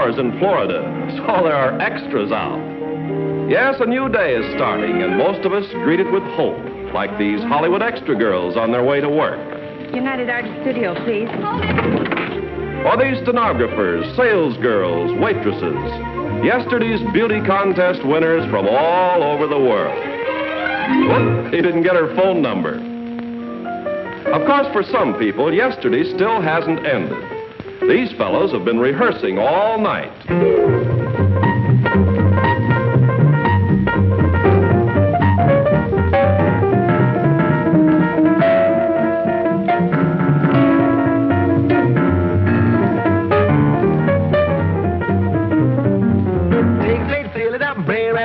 wars in Florida, so there are extras out. Yes, a new day is starting, and most of us greet it with hope, like these Hollywood extra girls on their way to work. United Arts Studio, please. Or these stenographers, sales girls, waitresses, yesterday's beauty contest winners from all over the world. Whoop, he didn't get her phone number. Of course, for some people, yesterday still hasn't ended. These fellows have been rehearsing all night.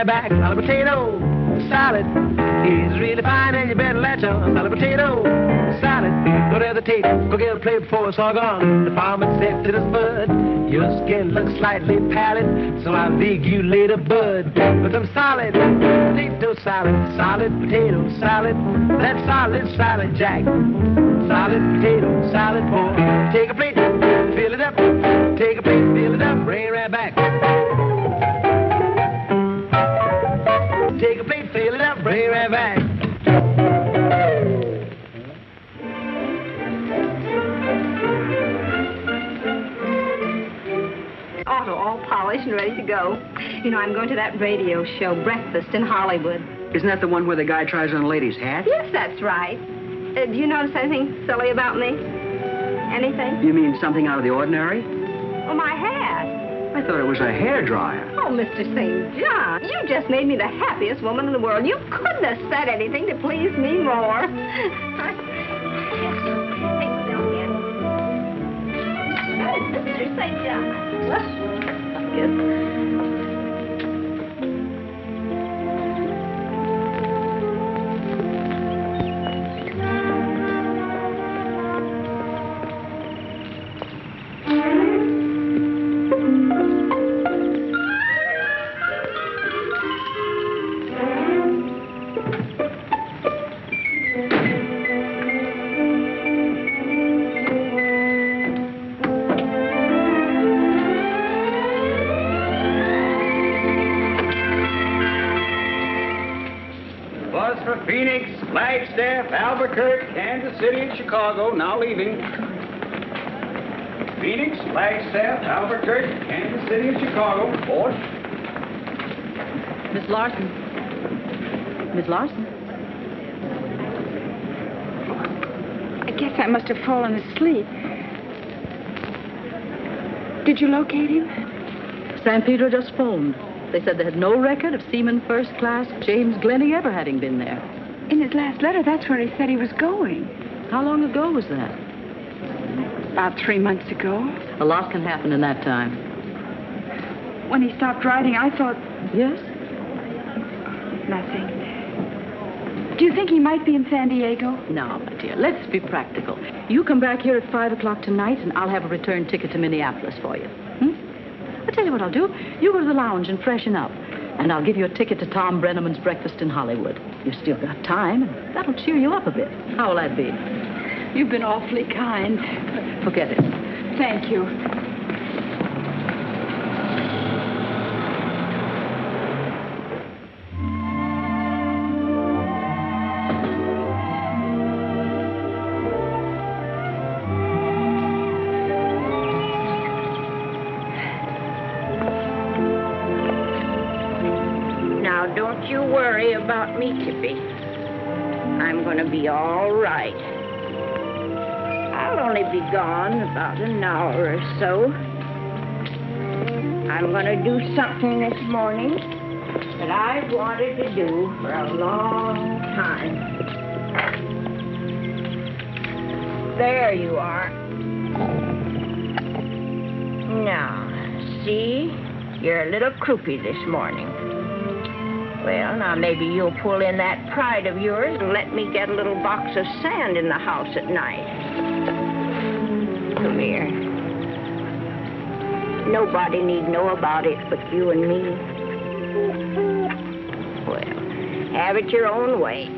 Back, salad potato, salad is really fine, and you better latch on. Salad potato, salad, don't hesitate, go get a plate before it's all gone. The farmer said to the bud, your skin looks slightly pallid, so I think you laid a bud. But some solid potato salad, solid potato salad, that's solid salad, Jack. Solid potato salad, boy. Take a plate, fill it up, take a plate, fill it up, bring it right back. Take a plate, fill it up, bring it right back. Auto all polished and ready to go. You know, I'm going to that radio show, Breakfast in Hollywood. Isn't that the one where the guy tries on a lady's hat? Yes, that's right. Do you notice anything silly about me? Anything? You mean something out of the ordinary? Oh, my hat. I thought it was a hairdryer. Oh, Mr. St. John, you just made me the happiest woman in the world. You couldn't have said anything to please me more. Mr. St. John. Well, good. Phoenix, Flagstaff, Albuquerque, Kansas City, and Chicago, now leaving. Phoenix, Flagstaff, Albuquerque, Kansas City, and Chicago. Board. Miss Larson. Miss Larson? I guess I must have fallen asleep. Did you locate him? San Pedro just phoned. They said they had no record of Seaman First Class James Glennie ever having been there. In his last letter, that's where he said he was going. How long ago was that? About 3 months ago. A lot can happen in that time. When he stopped writing, I thought... Yes? Nothing. Do you think he might be in San Diego? No, my dear, let's be practical. You come back here at 5 o'clock tonight, and I'll have a return ticket to Minneapolis for you. I'll tell you what I'll do. You go to the lounge and freshen up, and I'll give you a ticket to Tom Brenneman's Breakfast in Hollywood. You've still got time, and that'll cheer you up a bit. How will that be? You've been awfully kind. Forget it. Thank you. Don't you worry about me, Tippy. I'm going to be all right. I'll only be gone about an hour or so. I'm going to do something this morning that I've wanted to do for a long time. There you are. Now, see? You're a little croupy this morning. Well, now maybe you'll pull in that pride of yours and let me get a little box of sand in the house at night. Come here. Nobody need know about it but you and me. Well, have it your own way.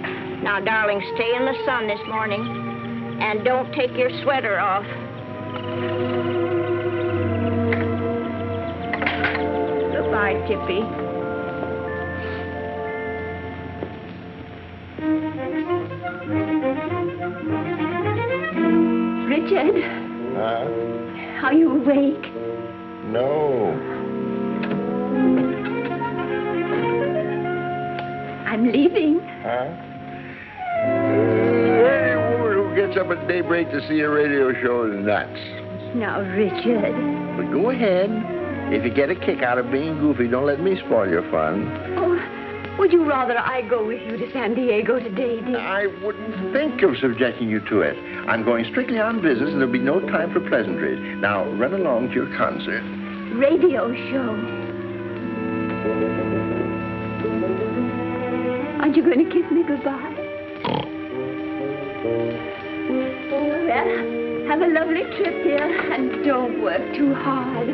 Now, darling, stay in the sun this morning and don't take your sweater off. Goodbye, Tippy. Richard, Huh? are you awake? No. I'm leaving. Huh? Any woman who gets up at daybreak to see a radio show is nuts. Now, Richard. But go ahead. If you get a kick out of being goofy, don't let me spoil your fun. Oh, would you rather I go with you to San Diego today, dear? I wouldn't think of subjecting you to it. I'm going strictly on business, and there'll be no time for pleasantries. Now, run along to your concert. Radio show. Aren't you going to kiss me goodbye? Well, have a lovely trip, dear, and don't work too hard.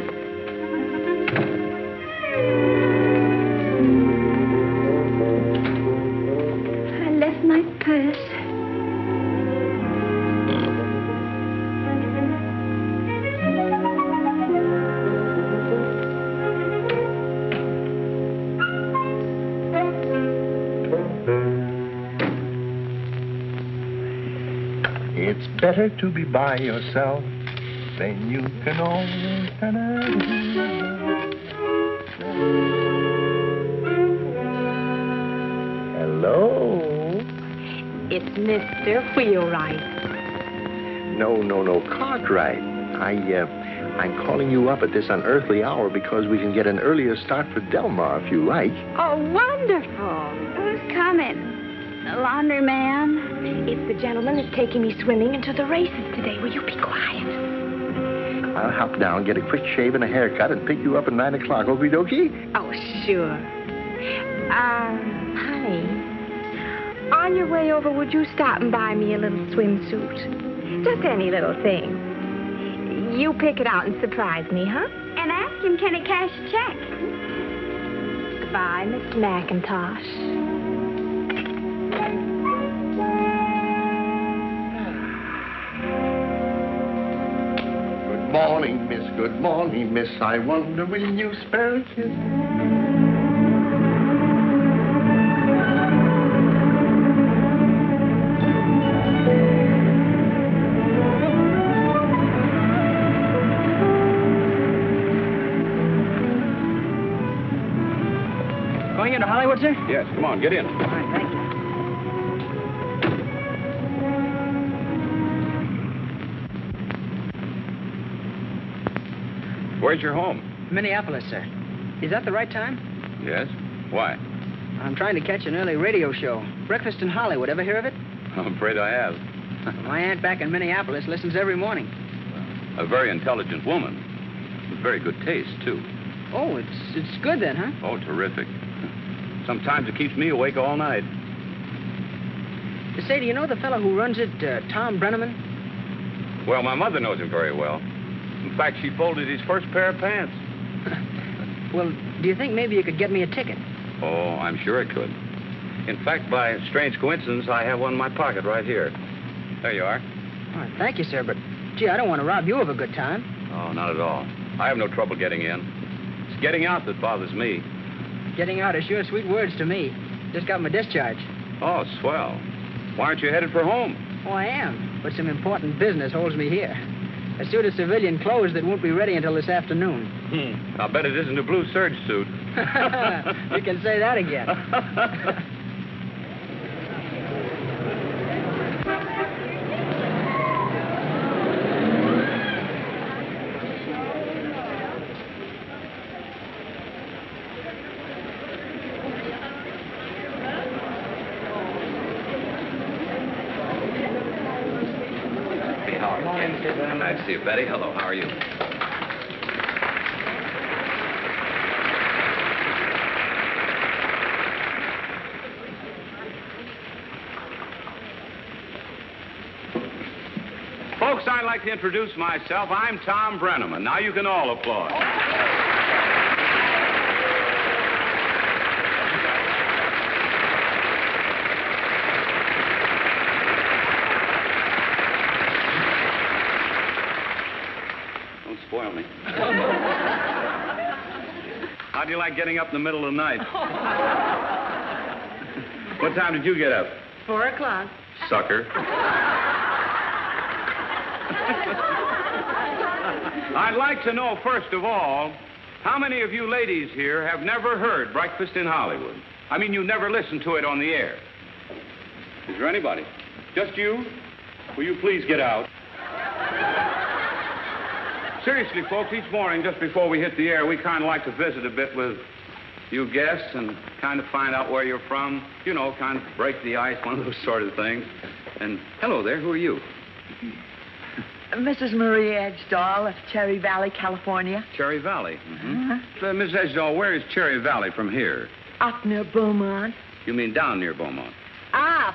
I left my purse. It's better to be by yourself, then you can always... Hello? It's Mr. Wheelwright. No, Cartwright. I'm calling you up at this unearthly hour because we can get an earlier start for Delmar if you like. Oh, wonderful. Who's coming? The laundryman. It's the gentleman that's taking me swimming into the races today. Will you be quiet? I'll hop down, get a quick shave and a haircut, and pick you up at 9 o'clock. Okie dokie? Oh, sure. Honey, on your way over, would you stop and buy me a little swimsuit? Just any little thing. You pick it out and surprise me, huh? And ask him, can he cash a check? Goodbye, Miss McIntosh. Good morning, miss. I wonder, will you spare a kiss? Going into Hollywood, sir? Yes, come on, get in. All right, thank you. Where's your home? Minneapolis, sir. Is that the right time? Yes. Why? I'm trying to catch an early radio show. Breakfast in Hollywood. Ever hear of it? I'm afraid I have. My aunt back in Minneapolis listens every morning. A very intelligent woman. With very good taste, too. Oh, it's good then, huh? Oh, terrific. Sometimes it keeps me awake all night. Say, do you know the fellow who runs it, Tom Breneman? Well, my mother knows him very well. In fact, she folded his first pair of pants. Well, do you think maybe you could get me a ticket? Oh, I'm sure it could. In fact, by a strange coincidence, I have one in my pocket right here. There you are. All right, thank you, sir, but, gee, I don't want to rob you of a good time. Oh, not at all. I have no trouble getting in. It's getting out that bothers me. Getting out is sure sweet words to me. Just got my discharge. Oh, swell. Why aren't you headed for home? Oh, I am, but some important business holds me here. A suit of civilian clothes that won't be ready until this afternoon. I'll bet it isn't a blue serge suit. You can say that again. Nice to see you, Betty. Hello, how are you? Folks, I'd like to introduce myself. I'm Tom Breneman. Now you can all applaud. Don't spoil me. How do you like getting up in the middle of the night? What time did you get up? 4 o'clock. Sucker. I'd like to know, first of all, how many of you ladies here have never heard Breakfast in Hollywood? I mean, you never listened to it on the air. Is there anybody? Just you? Will you please get out? Seriously, folks, each morning just before we hit the air, we kind of like to visit a bit with you guests and kind of find out where you're from. You know, kind of break the ice, one of those sort of things. And hello there, who are you? Mrs. Marie Edgedahl of Cherry Valley, California. Cherry Valley. Mm-hmm. Miss Edgedahl, where is Cherry Valley from here? Up near Beaumont. You mean down near Beaumont? Up.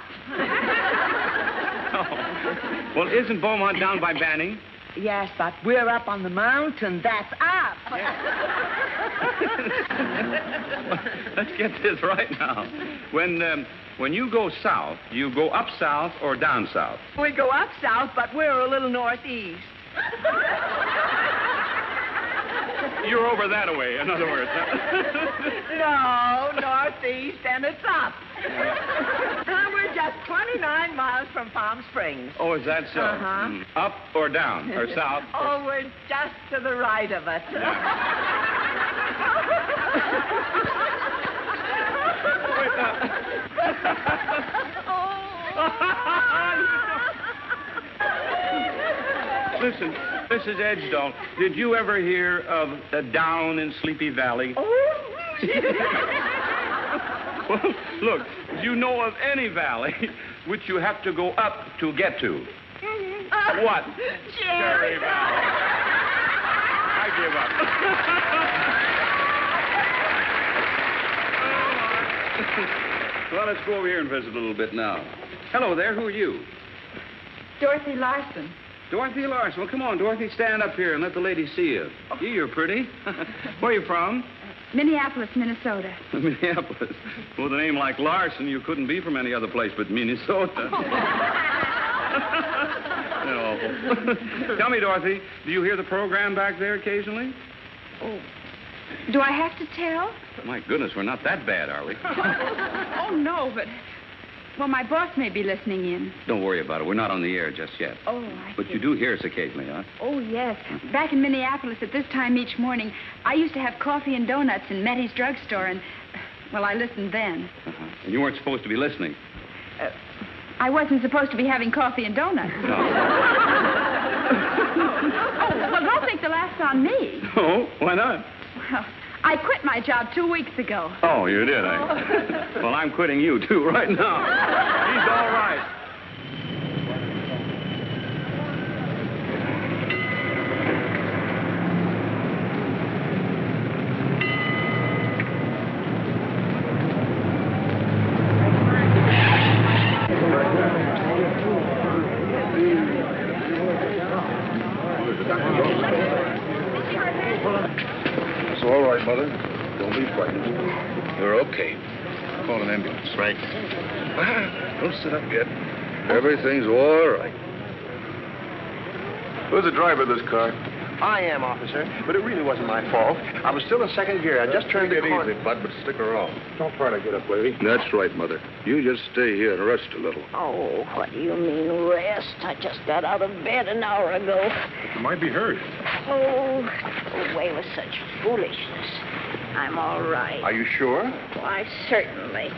Oh. Well, isn't Beaumont down by Banning? Yes, but we're up on the mountain. That's up. Let's get this right now. When you go south, you go up south or down south? We go up south, but we're a little northeast. You're over that way, in other words. No, northeast, and it's up. We're just 29 miles from Palm Springs. Oh, is that so? Uh-huh. Up or down, or south? Oh, we're just to the right of it. Listen, Mrs. Edgedahl, did you ever hear of a down in Sleepy Valley? Oh, Well, look, do you know of any valley which you have to go up to get to? What? Cherry Valley. I give up. Well, let's go over here and visit a little bit now. Hello there, who are you? Dorothy Larson. Dorothy Larson. Well, come on, Dorothy, stand up here and let the lady see you. Gee, you're pretty. Where are you from? Minneapolis, Minnesota. Minneapolis. With a name like Larson, you couldn't be from any other place but Minnesota. No. Tell me, Dorothy, do you hear the program back there occasionally? Oh. Do I have to tell? My goodness, we're not that bad, are we? Oh, no, but... Well, my boss may be listening in. Don't worry about it. We're not on the air just yet. Oh, I But see. you do hear us occasionally, huh? Oh, yes. Back in Minneapolis at this time each morning, I used to have coffee and donuts in Mettie's drugstore, and, well, I listened then. Uh-huh. And you weren't supposed to be listening. I wasn't supposed to be having coffee and donuts. No. Oh, well, don't think the laugh's on me. Oh, why not? Well, I quit my job 2 weeks ago. Oh, you did, eh? Well, I'm quitting you, too, right now. He's all right. It's all right, Mother. Don't be frightened. You're okay. Call an ambulance. Right. Don't sit up yet. Everything's all right. Who's the driver of this car? I am, officer, but it really wasn't my fault. I was still in second gear. I just turned the corner. Easy, bud, but stick around. Don't try to get up, lady. That's right, Mother. You just stay here and rest a little. Oh, what do you mean, rest? I just got out of bed an hour ago. You might be hurt. Oh, away with such foolishness. I'm all right. Are you sure? Why, certainly.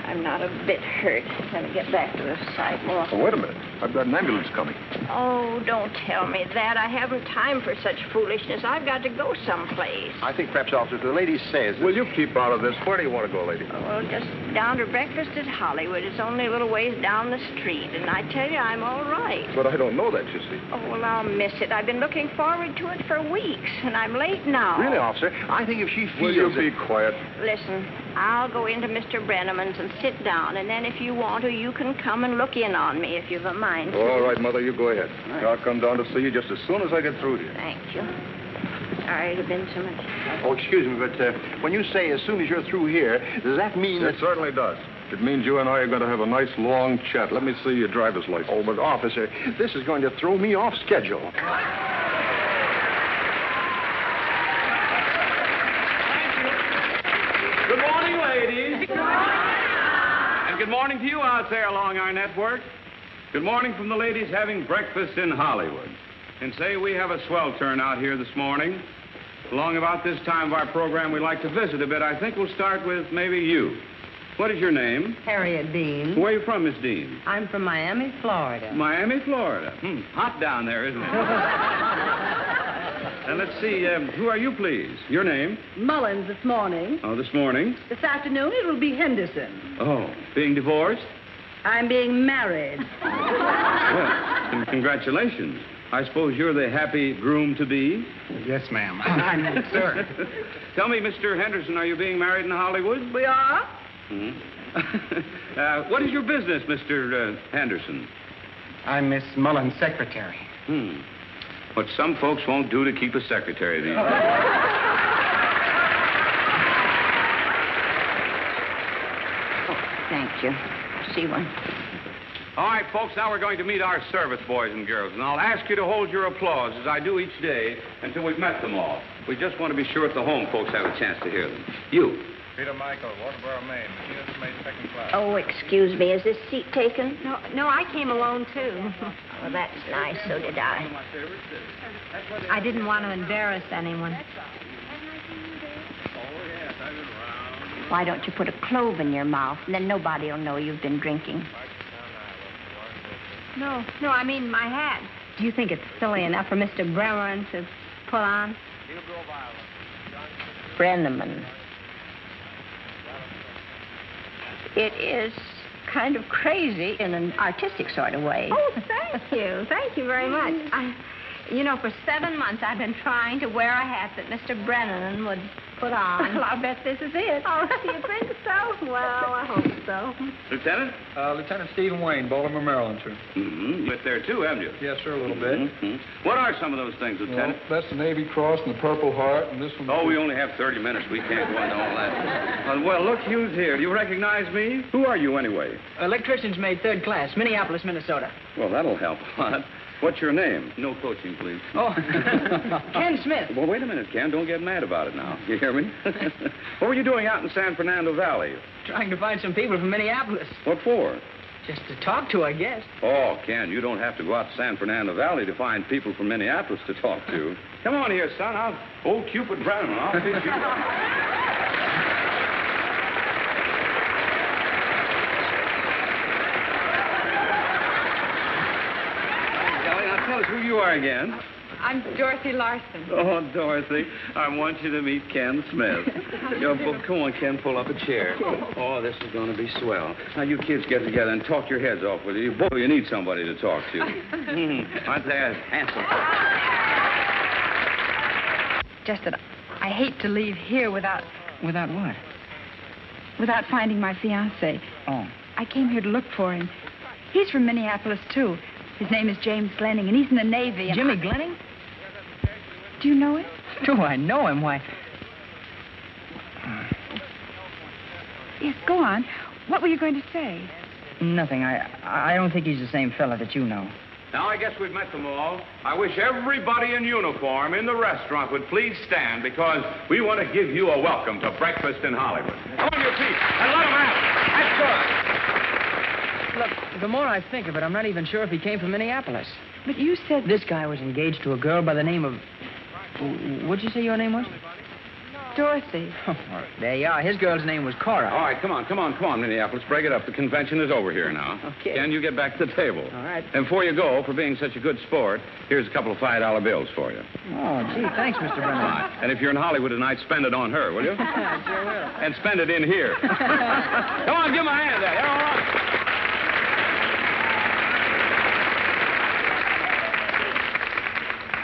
I'm not a bit hurt. Let me get back to the sidewalk. Oh, wait a minute. I've got an ambulance coming. Oh, don't tell me that. I haven't time for such foolishness. I've got to go someplace. I think perhaps, officer, the lady says... Will you keep out of this? Where do you want to go, lady? Well, just down to breakfast at Hollywood. It's only a little ways down the street. And I tell you, I'm all right. But I don't know that, you see. Oh, well, I'll miss it. I've been looking forward to it for weeks, and I'm late now. Really, officer? I think if she feels... Will you be quiet? Listen, I'll go into Mr. Breneman's and sit down, and then if you want to, you can come and look in on me if you've a mind to. All right, Mother, you go ahead. Right. I'll come down to see you just as soon as I get through to you. Thank you. Sorry to have been so much. Oh, excuse me, but when you say as soon as you're through here, does that mean It that... certainly does. It means you and I are going to have a nice long chat. Let me see your driver's license. Oh, but, officer, this is going to throw me off schedule. And good morning to you out there along our network. Good morning from the ladies having breakfast in Hollywood. And say we have a swell turnout here this morning. Along about this time of our program, we like to visit a bit. I think we'll start with maybe you. What is your name? Harriet Dean. Where are you from, Miss Dean? I'm from Miami, Florida. Miami, Florida. Hot down there, isn't it? And let's see, who are you, please? Your name? Mullins this morning. Oh, this morning? This afternoon it will be Henderson. Oh, being divorced? I'm being married. Well, congratulations. I suppose you're the happy groom-to-be? Yes, ma'am. I'm sir. Tell me, Mr. Henderson, are you being married in Hollywood? We are? What is your business, Mr. Henderson? I'm Miss Mullins' secretary. What some folks won't do to keep a secretary these days. Thank you. See one. All right, folks, now we're going to meet our service boys and girls, and I'll ask you to hold your applause, as I do each day, until we've met them all. We just want to be sure that the home folks have a chance to hear them. You. Peter Michael, Waterboro, Maine. Machine made second class. Oh, excuse me. Is this seat taken? No, I came alone, too. Well, that's nice. So did I. I didn't want to embarrass anyone. Why don't you put a clove in your mouth, and then nobody will know you've been drinking. No, I mean my hat. Do you think it's silly enough for Mr. Bremen to put on? Breneman. It is kind of crazy in an artistic sort of way. Oh, thank you. Thank you very much. For 7 months I've been trying to wear a hat that Mr. Brennan would put on. Well, I'll bet this is it. Oh, do you think so? Well, I hope so. Lieutenant? Lieutenant Stephen Wayne, Baltimore, Maryland, sir. You went there, too, haven't you? Yes, sir, a little bit. What are some of those things, Lieutenant? Well, that's the Navy Cross and the Purple Heart, and this one... Oh, we only have 30 minutes. We can't go into all that. Well, look who's here. Do you recognize me? Who are you, anyway? Electrician's mate, third class, Minneapolis, Minnesota. Well, that'll help a lot. What's your name? No coaching, please. Oh, Ken Smith. Well, wait a minute, Ken. Don't get mad about it now. You hear me? What were you doing out in San Fernando Valley? Trying to find some people from Minneapolis. What for? Just to talk to, I guess. Oh, Ken, you don't have to go out to San Fernando Valley to find people from Minneapolis to talk to. Come on here, son. Old Cupid Brown. I'll pick you up. Tell us who you are again. I'm Dorothy Larson. Oh, Dorothy, I want you to meet Ken Smith. Come on, Ken, pull up a chair. Oh, this is going to be swell. Now, you kids get together and talk your heads off with you. Boy, you need somebody to talk to. Aren't they handsome? Just that I hate to leave here without... Without what? Without finding my fiancé. Oh. I came here to look for him. He's from Minneapolis, too. His name is James Glenning, and he's in the Navy. And Jimmy Glenning? Do you know him? Do I know him? Why... Yes, go on. What were you going to say? Nothing. I don't think he's the same fella that you know. Now, I guess we've met them all. I wish everybody in uniform in the restaurant would please stand, because we want to give you a welcome to breakfast in Hollywood. Come on your feet and let them have it. That's good. Look, the more I think of it, I'm not even sure if he came from Minneapolis. But you said... This guy was engaged to a girl by the name of... What'd you say your name was? Dorothy. There you are. His girl's name was Cora. All right, come on, Minneapolis. Break it up. The convention is over here now. Okay. Ken, you get back to the table. All right. And before you go, for being such a good sport, here's a couple of $5 bills for you. Oh, gee, thanks, Mr. Brennan. Right. And if you're in Hollywood tonight, spend it on her, will you? Sure will. And spend it in here. Come on, give him a hand there. All right.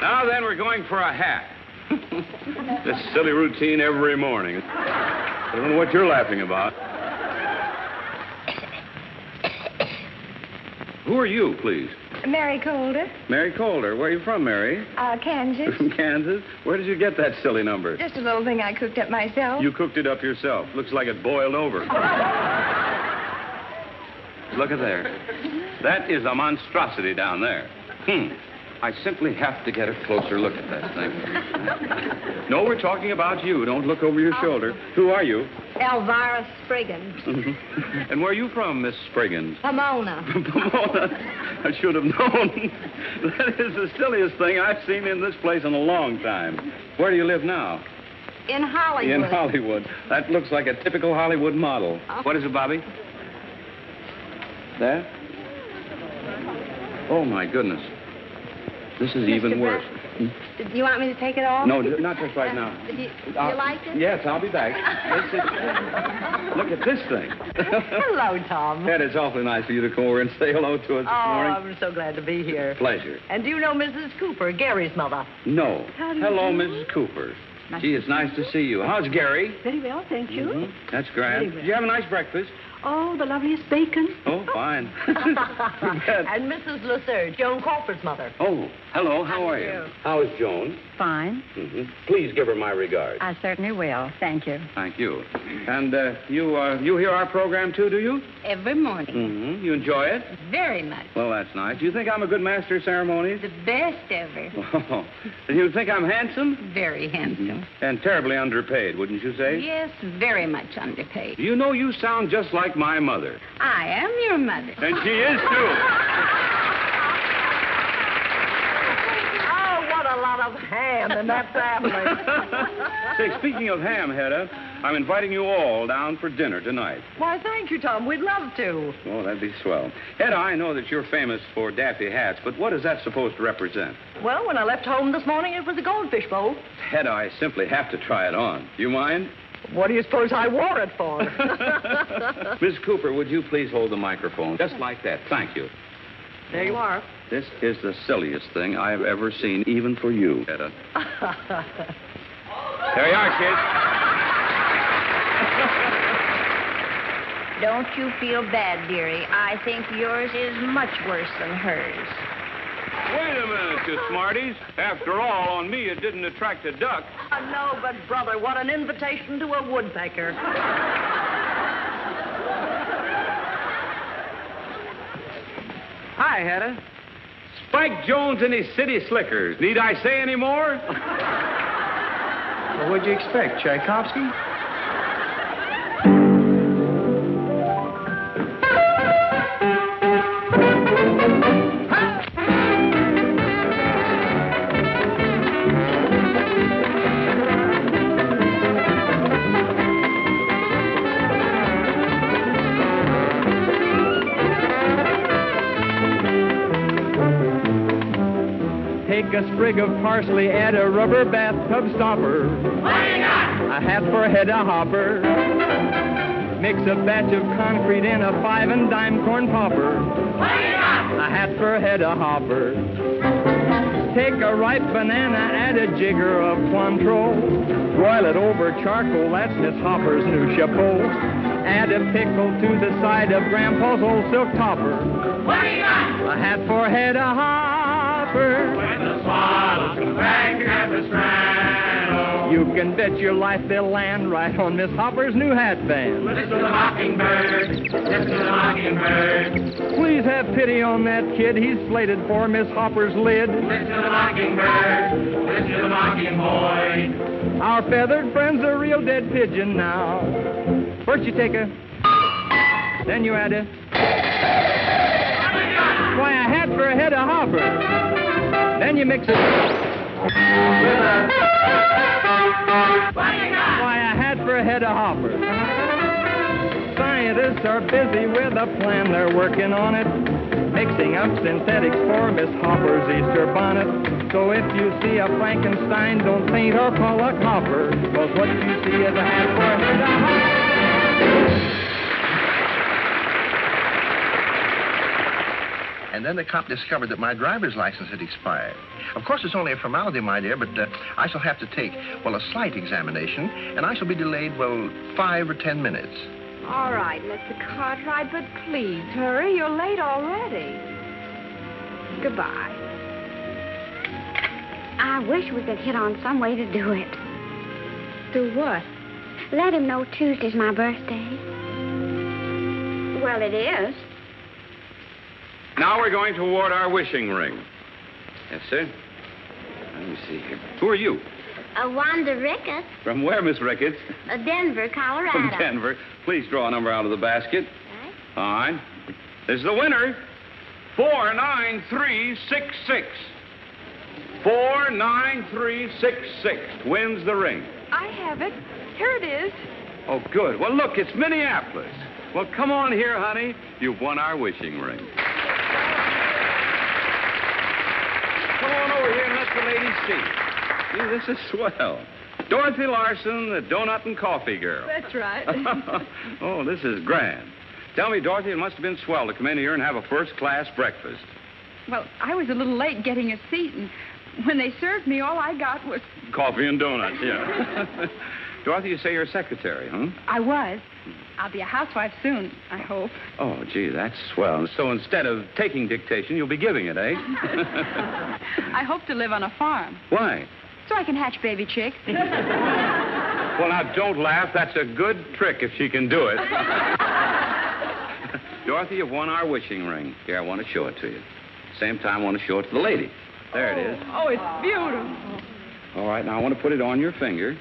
Now then, we're going for a hat. This silly routine every morning. I don't know what you're laughing about. Who are you, please? Mary Colder. Mary Colder. Where are you from, Mary? Kansas. From Kansas? Where did you get that silly number? Just a little thing I cooked up myself. You cooked it up yourself. Looks like it boiled over. Look at there. That is a monstrosity down there. I simply have to get a closer look at that thing. No, we're talking about you. Don't look over your shoulder. Who are you? Elvira Spriggans. And where are you from, Miss Spriggans? Pomona. Pomona. I should have known. That is the silliest thing I've seen in this place in a long time. Where do you live now? In Hollywood. In Hollywood. That looks like a typical Hollywood model. Oh. What is it, Bobby? That? Oh, my goodness. This is even worse. Do you want me to take it off? No, not just right now. You like it? Yes, I'll be back. Look at this thing. Hello, Tom. Ed, it's awfully nice of you to come over and say hello to us this morning. I'm so glad to be here. Pleasure. And do you know Mrs. Cooper, Gary's mother? No. Hello, Mrs. Cooper. Gee, it's nice to see you. How's Gary? Very well, thank you. That's grand. Did you have a nice breakfast? Oh, the loveliest bacon. Oh, fine. And Mrs. Lasser, Joan Crawford's mother. Oh, hello. How are you? How is Joan? Fine. Please give her my regards. I certainly will. Thank you. Thank you. And you hear our program, too, do you? Every morning. You enjoy it? Very much. Well, that's nice. Do you think I'm a good master of ceremonies? The best ever. Oh. And you think I'm handsome? Very handsome. And terribly underpaid, wouldn't you say? Yes, very much underpaid. You know, you sound just like my mother. I am your mother. And she is, too. Oh, what a lot of ham in that family. Say, speaking of ham, Hedda, I'm inviting you all down for dinner tonight. Why, thank you, Tom. We'd love to. Oh, that'd be swell. Hedda, I know that you're famous for daffy hats, but what is that supposed to represent? Well, when I left home this morning, it was a goldfish bowl. Hedda, I simply have to try it on. You mind? What do you suppose I wore it for? Miss Cooper, would you please hold the microphone? Just like that. Thank you. There you are. This is the silliest thing I've ever seen, even for you, Hedda. There you are, kids. Don't you feel bad, dearie. I think yours is much worse than hers. Wait a minute, you smarties. After all, on me it didn't attract a duck. No, but, brother, what an invitation to a woodpecker. Hi, Hedda. Spike Jones and his city slickers. Need I say any more? Well, what'd you expect, Tchaikovsky? Take a sprig of parsley, add a rubber bathtub stopper. A hat for a head of hopper. Mix a batch of concrete in a 5 and dime corn popper. A hat for a head of hopper. Take a ripe banana, add a jigger of Cointreau. Broil it over charcoal, that's Miss Hopper's new chapeau. Add a pickle to the side of Grandpa's old silk topper. A hat for a head of hopper. When the swallows come back at the strand, you can bet your life they'll land right on Miss Hopper's new hat band. Listen to the mockingbird, listen to the mockingbird. Please have pity on that kid, he's slated for Miss Hopper's lid. Listen to the mockingbird, listen to the mocking boy. Our feathered friend's a real dead pigeon now. First you take a, then you add a, why, a hat for a head of hopper. Then you mix it with a, why, a hat for a head of hopper. Scientists are busy with a plan, they're working on it. Mixing up synthetics for Miss Hopper's Easter bonnet. So if you see a Frankenstein, don't faint or call a copper, 'cause what you see is a hat for a head of hopper. And then the cop discovered that my driver's license had expired. Of course, it's only a formality, my dear, but I shall have to take, well, a slight examination, and I shall be delayed, well, 5 or 10 minutes. All right, Mr. Cartwright, but please hurry. You're late already. Goodbye. I wish we could hit on some way to do it. Do what? Let him know Tuesday's my birthday. Well, it is. Now we're going toward our wishing ring. Yes, sir. Let me see here. Who are you? Wanda Ricketts, From where, Miss Ricketts? Denver, Colorado. From Denver. Please draw a number out of the basket. All right. This is the winner. 49366. 49366 wins the ring. I have it. Here it is. Oh, good. Well, look, it's Minneapolis. Well, come on here, honey. You've won our wishing ring. Come on over here and let the ladies see. Gee, this is swell. Dorothy Larson, the donut and coffee girl. That's right. Oh, this is grand. Tell me, Dorothy, it must have been swell to come in here and have a first-class breakfast. Well, I was a little late getting a seat, and when they served me, all I got was... Coffee and donuts, yeah. Dorothy, you say you're a secretary, huh? I was. I'll be a housewife soon, I hope. Oh, gee, that's swell. So instead of taking dictation, you'll be giving it, eh? I hope to live on a farm. Why? So I can hatch baby chicks. Well, now, don't laugh. That's a good trick if she can do it. Dorothy, you've won our wishing ring. Here, I want to show it to you. Same time, I want to show it to the lady. There it is. Oh, it's beautiful. All right, now I want to put it on your finger.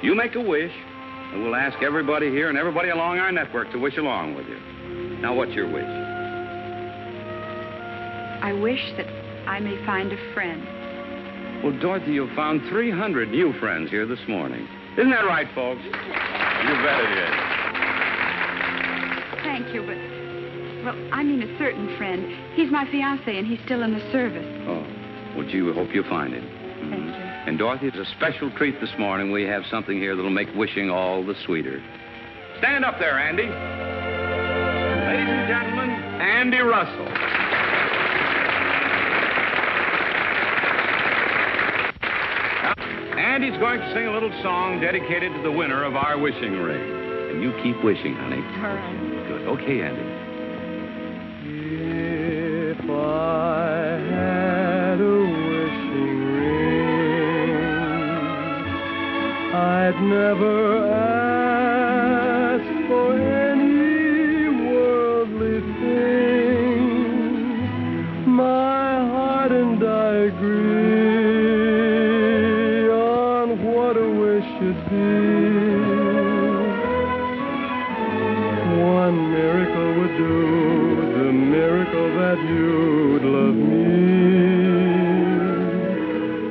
You make a wish, and we'll ask everybody here and everybody along our network to wish along with you. Now, what's your wish? I wish that I may find a friend. Well, Dorothy, you found 300 new friends here this morning. Isn't that right, folks? You bet it is. Thank you, but... Well, I mean a certain friend. He's my fiancé, and he's still in the service. Oh, well, gee, we hope you'll find him. Thank you. And, Dorothy, it's a special treat this morning. We have something here that'll make wishing all the sweeter. Stand up there, Andy. Ladies and gentlemen, Andy Russell. Now, Andy's going to sing a little song dedicated to the winner of our wishing ring. And you keep wishing, honey. All right. Good. Okay, Andy. If I had a wishing ring, I'd never ask for any worldly thing. My heart and I agree on what a wish should be. One miracle would do the miracle that you'd love me.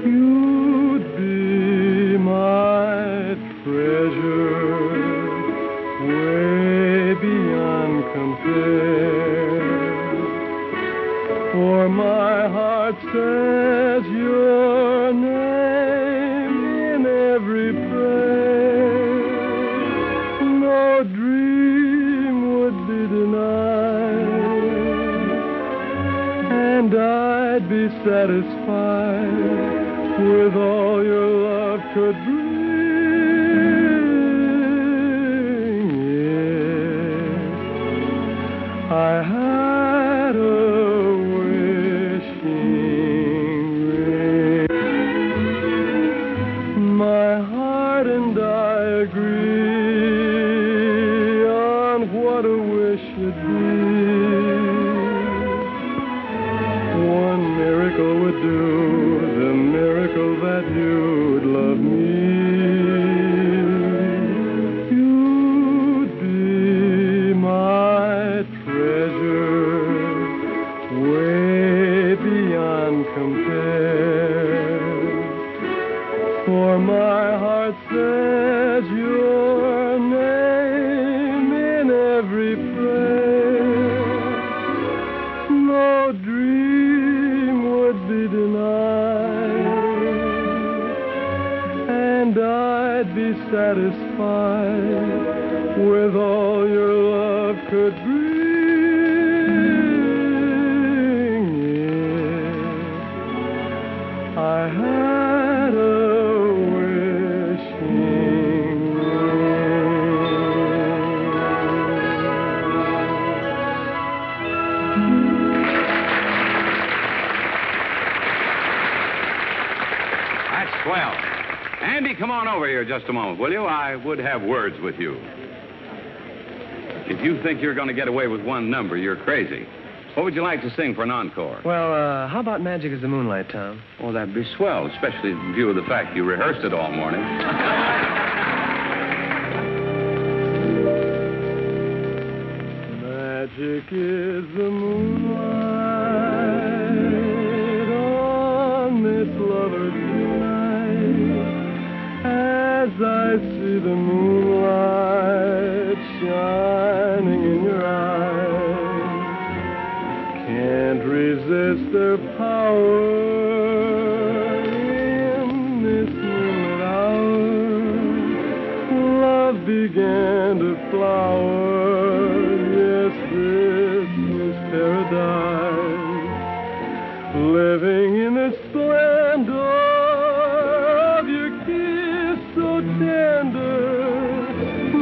You'd be my treasure, way beyond compare. For my heart says your name in every prayer. No dream would be denied, and I'd be satisfied with all your love could bring. If I had a wishing ring, my heart and I agree on what a wish should be. One miracle would do the miracle that you'd love me. You'd be my treasure, way beyond compare. For my heart says your name in every prayer. No dream would be denied, and I'd be satisfied with all your love could bring. If I had a wishing That's swell. Andy, come on over here just a moment, will you? I would have words with you. If you think you're going to get away with one number, you're crazy. What would you like to sing for an encore? Well, how about Magic is the Moonlight, Tom? Oh, that'd be swell, especially in view of the fact you rehearsed it all morning. Magic is the moonlight on this lover's night. As I see the moonlight shining in your eyes, can't resist their power in this moonlit hour. Love began to flower. Yes, this was paradise. Living in the splendor of your kiss so tender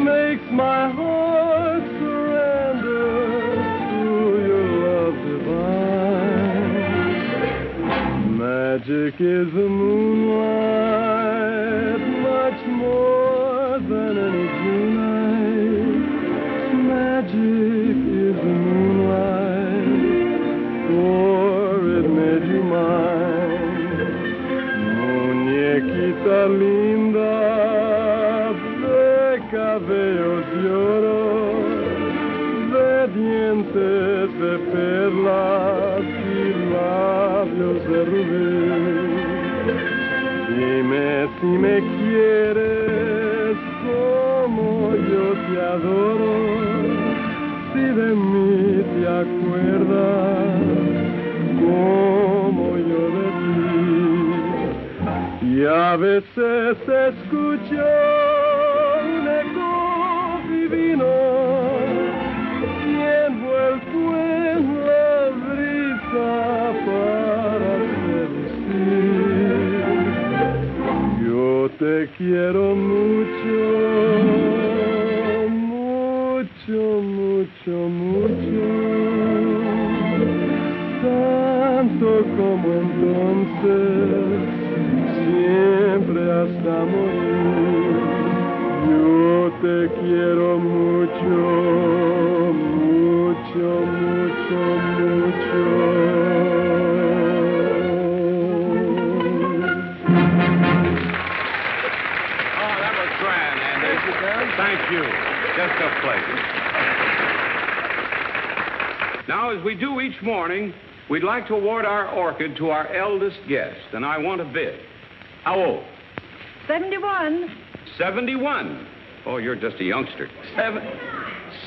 makes my heart surrender to your love divine. Magic is the moonlight, much more than any June night. Magic is the moonlight, for it made you mine. Muñequita linda, de cabellos de oro, de dientes de perlas y labios de rubí. Dime si me quieres como yo te adoro, si de mí te acuerdas como yo de ti. Y a veces escucho un eco divino y envuelto en la brisa para seducir. Yo te quiero mucho, mucho, mucho, mucho, tanto como entonces, siempre hasta morir. Yo te quiero mucho, mucho, mucho, mucho. Oh, that was grand, Andy. Thank you. Just a pleasure. Now, as we do each morning, we'd like to award our orchid to our eldest guest, and I want a bid. How old? 71. 71. Oh, you're just a youngster.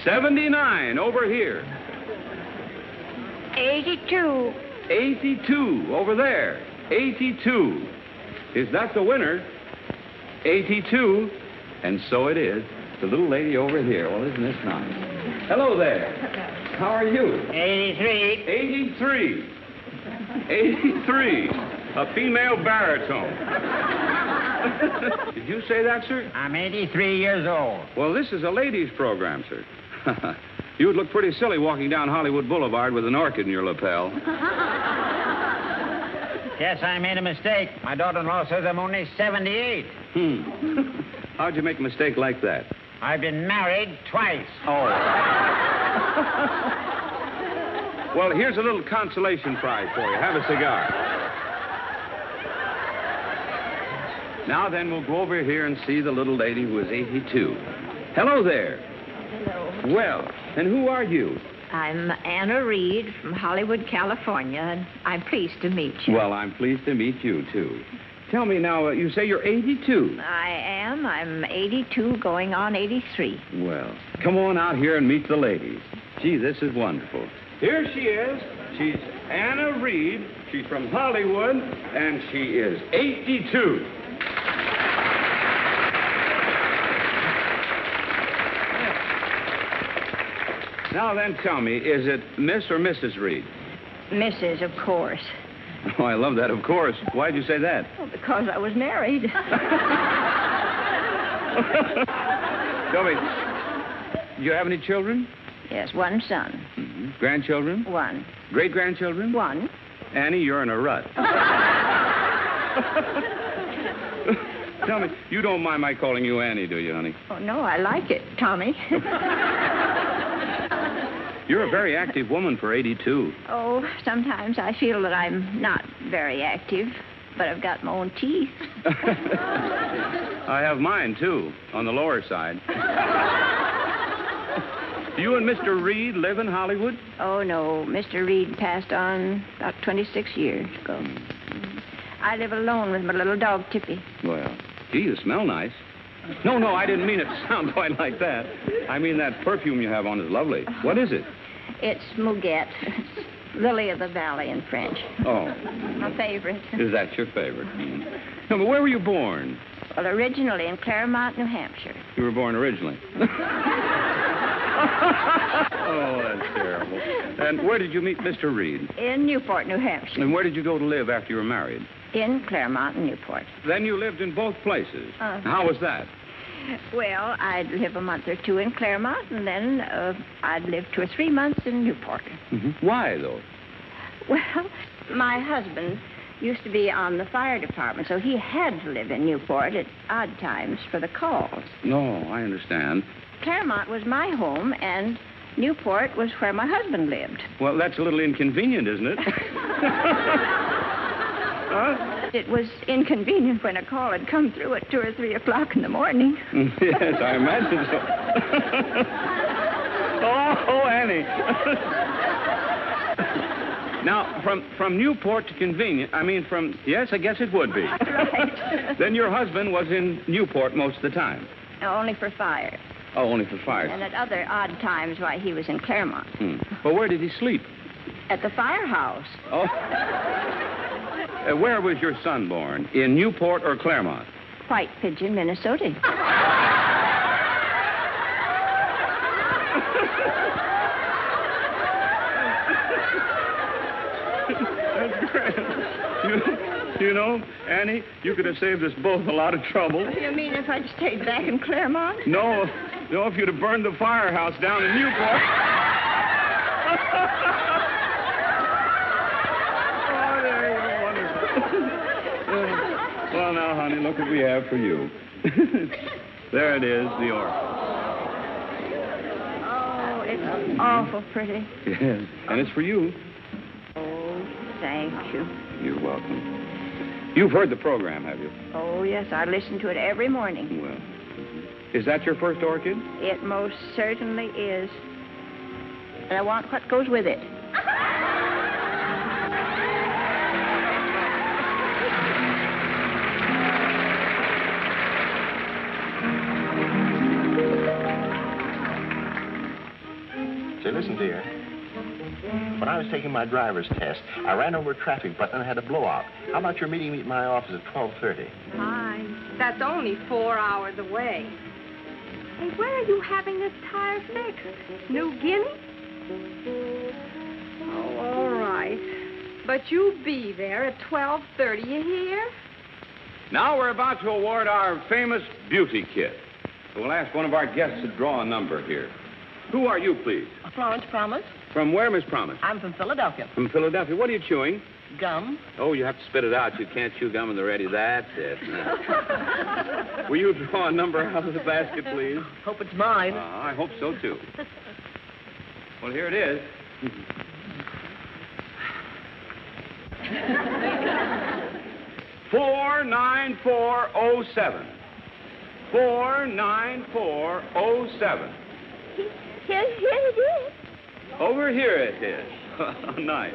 79 over here. 82. 82 over there. 82. Is that the winner? 82. And so it is. The little lady over here. Well, isn't this nice? Hello there. How are you? 83. 83. 83. A female baritone. Did you say that, sir? I'm 83 years old. Well, this is a ladies' program, sir. You would look pretty silly walking down Hollywood Boulevard with an orchid in your lapel. Yes, I made a mistake. My daughter-in-law says I'm only 78. How'd you make a mistake like that? I've been married twice. Oh. Well, here's a little consolation prize for you. Have a cigar. Now then, we'll go over here and see the little lady who is 82. Hello there. Hello. Well, and who are you? I'm Anna Reed from Hollywood, California, and I'm pleased to meet you. Well, I'm pleased to meet you, too. Tell me now, you say you're 82. I am. I'm 82 going on 83. Well, come on out here and meet the ladies. Gee, this is wonderful. Here she is. She's Anna Reed. She's from Hollywood, and she is 82. Now then, tell me, is it Miss or Mrs. Reed? Mrs., of course. Oh, I love that, of course. Why'd you say that? Well, because I was married. Tell me, do you have any children? Yes, one son. Mm-hmm. Grandchildren? One. Great-grandchildren? One. Annie, you're in a rut. Tell me, you don't mind my calling you Annie, do you, honey? Oh, no, I like it, Tommy. You're a very active woman for 82. Oh, sometimes I feel that I'm not very active, but I've got my own teeth. I have mine, too, on the lower side. Do you and Mr. Reed live in Hollywood? Oh, no. Mr. Reed passed on about 26 years ago. I live alone with my little dog, Tippy. Well, gee, you smell nice. No, I didn't mean it to sound quite like that. I mean that perfume you have on is lovely. What is it? It's Muguet. It's Lily of the Valley in French. Oh. My favorite. Is that your favorite? No, but where were you born? Well, originally in Claremont, New Hampshire. You were born originally. Oh, that's terrible. And where did you meet Mr. Reed? In Newport, New Hampshire. And where did you go to live after you were married? In Claremont and Newport. Then you lived in both places. How was that? Well, I'd live a month or two in Claremont, and then I'd live 2 or 3 months in Newport. Mm-hmm. Why, though? Well, my husband used to be on the fire department, so he had to live in Newport at odd times for the calls. No, I understand. Claremont was my home, and Newport was where my husband lived. Well, that's a little inconvenient, isn't it? Huh? It was inconvenient when a call had come through at 2 or 3 o'clock in the morning. Yes, I imagine so. Oh, Annie. Now, from Newport to convenient, yes, I guess it would be. Right. Then your husband was in Newport most of the time? No, only for fire. Oh, only for fire. And at other odd times, why, he was in Claremont. Well, where did he sleep? At the firehouse. Oh. Where was your son born? In Newport or Claremont? White Pigeon, Minnesota. That's great. You know, Annie, you could have saved us both a lot of trouble. You mean if I'd stayed back in Claremont? No, if you'd have burned the firehouse down in Newport. Oh, there you go. Wonderful. Well, now, honey, look what we have for you. There it is, the orchid. Oh, it's awful pretty. Yes, and it's for you. Oh, thank you. You're welcome. You've heard the program, have you? Oh, yes, I listen to it every morning. Well, is that your first orchid? It most certainly is. And I want what goes with it. Say, listen, dear. When I was taking my driver's test, I ran over a traffic button and had a blowout. How about your meeting me at my office at 12:30? Fine. That's only 4 hours away. Hey, where are you having this tire fixed? New Guinea? Oh, all right. But you'll be there at 12:30, you hear? Now we're about to award our famous beauty kit. We'll ask one of our guests to draw a number here. Who are you, please? Florence Promise. From where, Miss Promise? I'm from Philadelphia. From Philadelphia. What are you chewing? Gum. Oh, you have to spit it out. You can't chew gum in the ready. That's it. Will you draw a number out of the basket, please? Hope it's mine. I hope so, too. Well, here it is. 49407. 49407. Here it is. Over here it is. Nice.